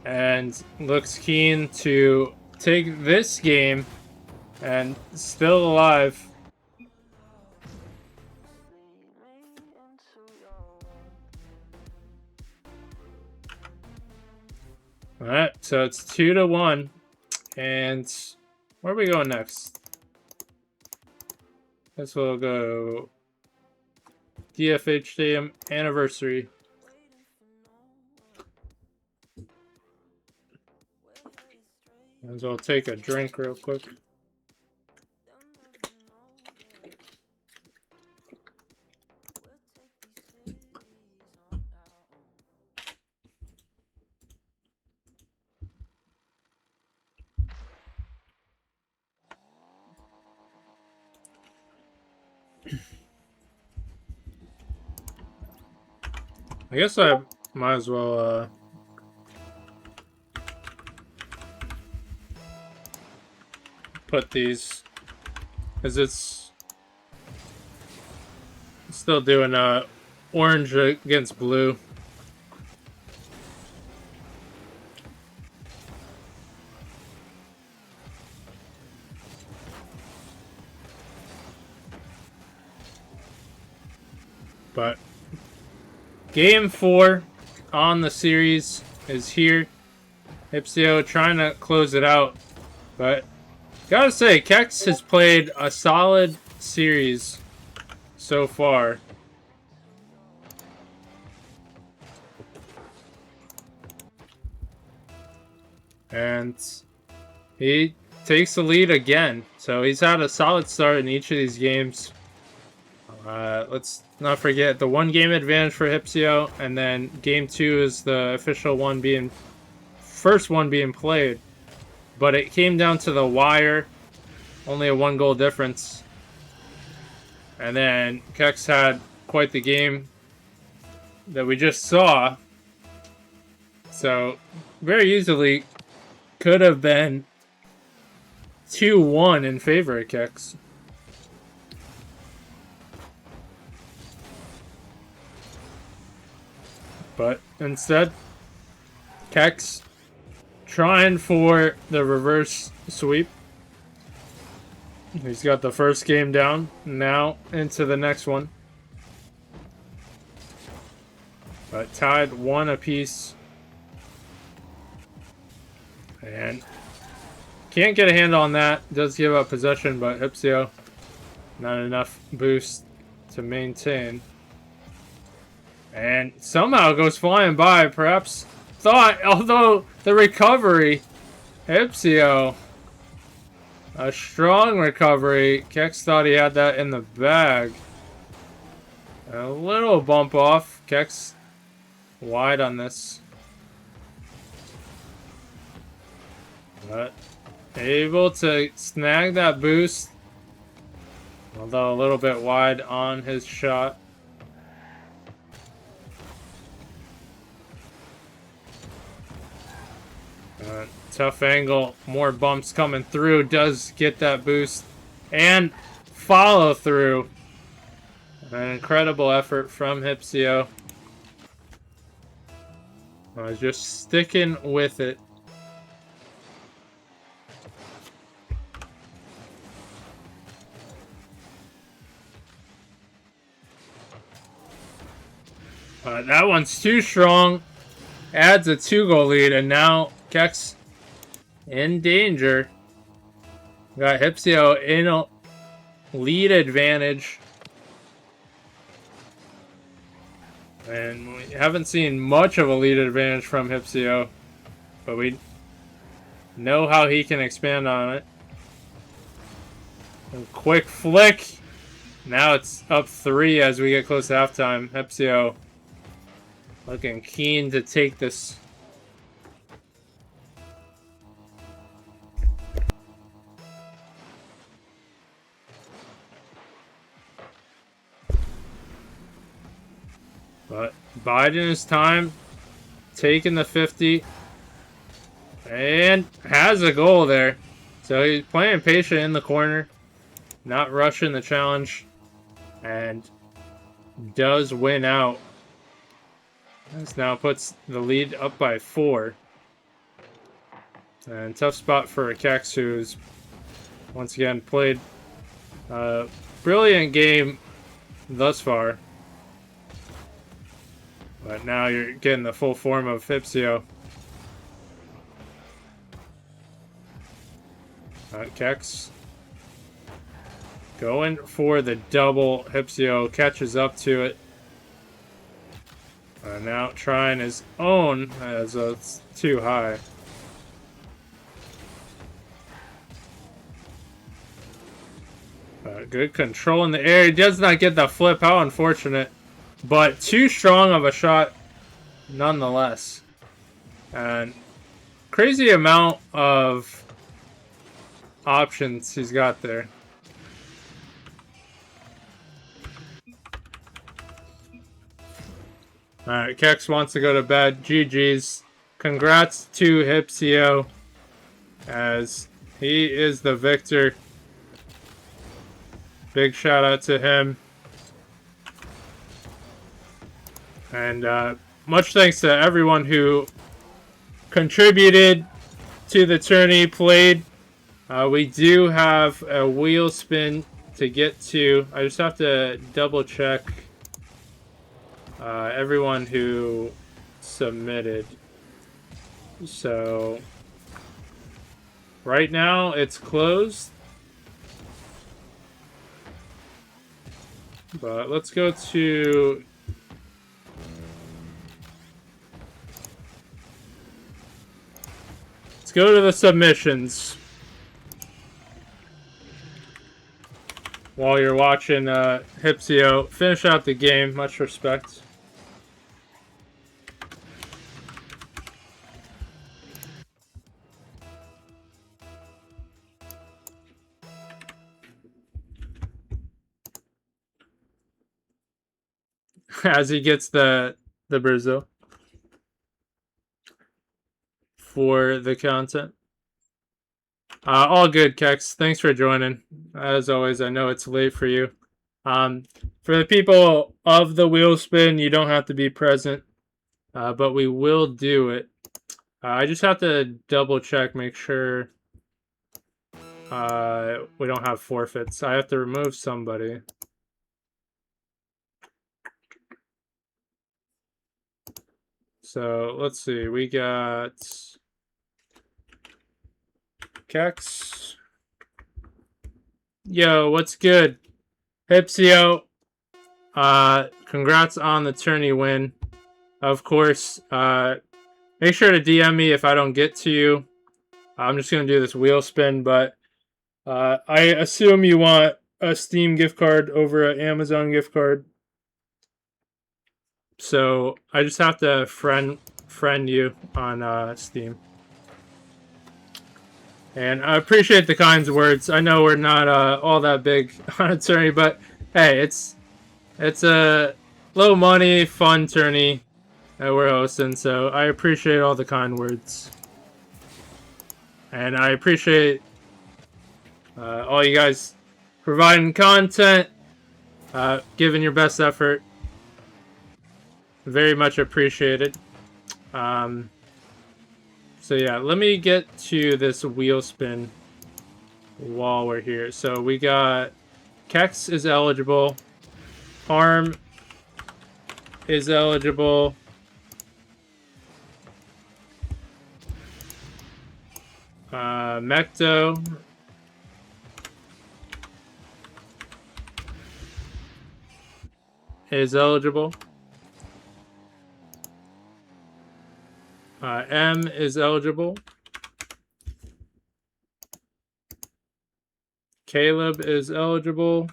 and looks keen to take this game, and still alive. Alright, so it's 2-1. And where are we going next? Guess we'll go DFH Stadium Anniversary. As well take a drink real quick. I guess I might as well put these, because it's still doing orange against blue. But Game 4 on the series is here. Hypsio trying to close it out. But gotta say, Kex has played a solid series so far. And he takes the lead again. So he's had a solid start in each of these games. Let's not forget the 1 game advantage for Hypsio, and then game 2 is the official first one being played. But it came down to the wire, only a 1 goal difference. And then Kex had quite the game that we just saw. So very easily could have been 2-1 in favor of Kex. But instead, Kex trying for the reverse sweep. He's got the first game down. Now into the next one. But tied 1 apiece. And can't get a handle on that. Does give up possession, but Hypsio not enough boost to maintain. And somehow goes flying by. Perhaps thought, although the recovery, Hypsio, a strong recovery. Kex thought he had that in the bag. A little bump off. Kex wide on this. But able to snag that boost. Although a little bit wide on his shot. Tough angle, more bumps coming through, does get that boost and follow through. An incredible effort from Hypsio. Just sticking with it. That one's too strong. Adds a 2-goal lead, and now Kex in danger. Got Hypsio in a lead advantage. And we haven't seen much of a lead advantage from Hypsio, but we know how he can expand on it. A quick flick. Now it's up 3 as we get close to halftime. Hypsio looking keen to take this. But biding his time, taking the 50, and has a goal there. So he's playing patient in the corner, not rushing the challenge, and does win out This now puts the lead up by 4. And tough spot for Kex, who's once again played a brilliant game thus far. But now you're getting the full form of Hypsio. Kex going for the double. Hypsio catches up to it. Now trying his own, as it's too high. Good control in the air. He does not get the flip. How unfortunate. But too strong of a shot nonetheless. And crazy amount of options he's got there. Alright, Kex wants to go to bed. GG's. Congrats to Hypsio, as he is the victor. Big shout out to him. And much thanks to everyone who contributed to the tourney, played. We do have a wheel spin to get to. I just have to double check everyone who submitted. So right now it's closed. But let's go to the submissions. While you're watching Hypsio finish out the game, much respect. As he gets the Brazil for the content. All good, Kex. Thanks for joining. As always, I know it's late for you. For the people of the wheel spin, you don't have to be present, but we will do it. I just have to double check, make sure we don't have forfeits. I have to remove somebody. So let's see, we got Kex. Yo, what's good? Hypsio, congrats on the tourney win. Of course, make sure to DM me if I don't get to you. I'm just going to do this wheel spin, but I assume you want a Steam gift card over an Amazon gift card. So I just have to friend you on Steam. And I appreciate the kind words. I know we're not all that big on a tourney, but hey, it's a low money, fun tourney that we're hosting. So I appreciate all the kind words, and I appreciate all you guys providing content, giving your best effort. Very much appreciated. So yeah, let me get to this wheel spin while we're here. So we got Kex is eligible, Arm is eligible, Mecto is eligible. M is eligible. Caleb is eligible.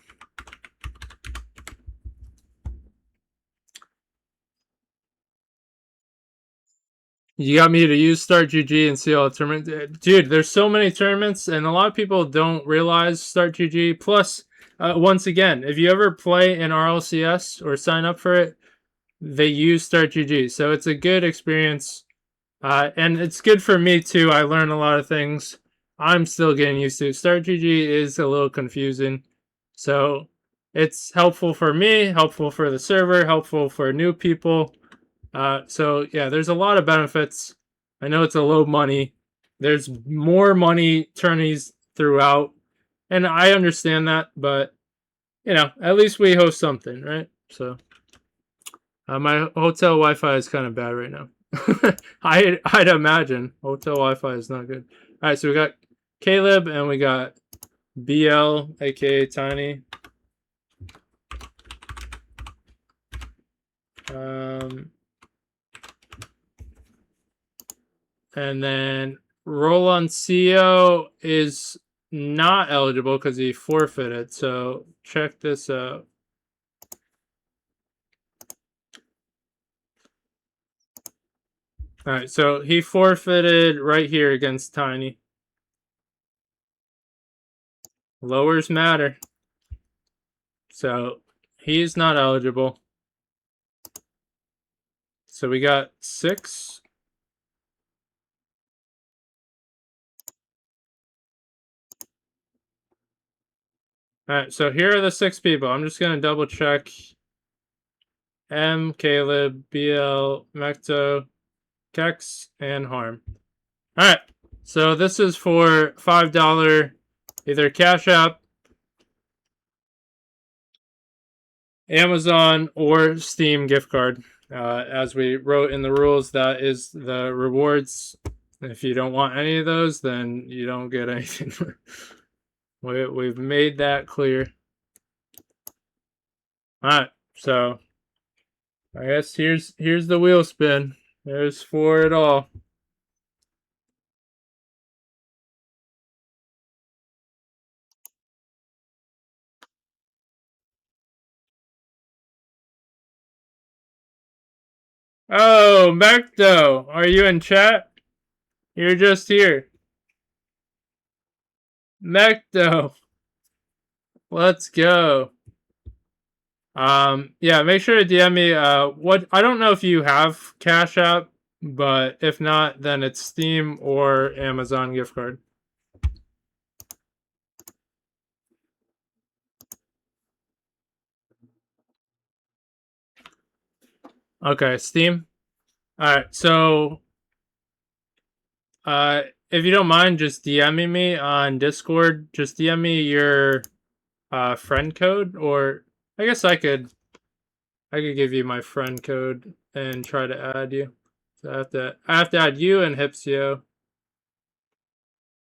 You got me to use Start GG and see all the tournaments. Dude, there's so many tournaments, and a lot of people don't realize Start GG. Plus, once again, if you ever play in RLCS or sign up for it, they use Start GG. So it's a good experience. And it's good for me too. I learn a lot of things. I'm still getting used to. Start GG is a little confusing. So it's helpful for me, helpful for the server, helpful for new people. So yeah, there's a lot of benefits. I know it's a low money. There's more money tourneys throughout, and I understand that, but at least we host something, right? So my hotel Wi-Fi is kind of bad right now. I'd imagine hotel Wi-Fi is not good. All right, so we got Caleb and we got BL, aka Tiny. And then Rolancio is not eligible because he forfeited. So check this out. All right, so he forfeited right here against Tiny. Lowers matter. So he's not eligible. So we got 6. All right, so here are the 6 people. I'm just going to double check. M, Caleb, BL, Mecto, Kex, and Harm. All right, so this is for $5 either Cash App, Amazon, or Steam gift card. As we wrote in the rules, that is the rewards. If you don't want any of those, then you don't get anything. We've made that clear. All right, so I guess here's the wheel spin. There's for it all. Oh, Mecto, are you in chat? You're just here. Mecto, let's go. Yeah, make sure to DM me. What I don't know if you have Cash App, but if not, then it's Steam or Amazon gift card. Okay, Steam. All right, so if you don't mind, just DMing me on Discord. Just DM me your friend code, or I guess I could give you my friend code and try to add you. So I have to add you and Hipsio.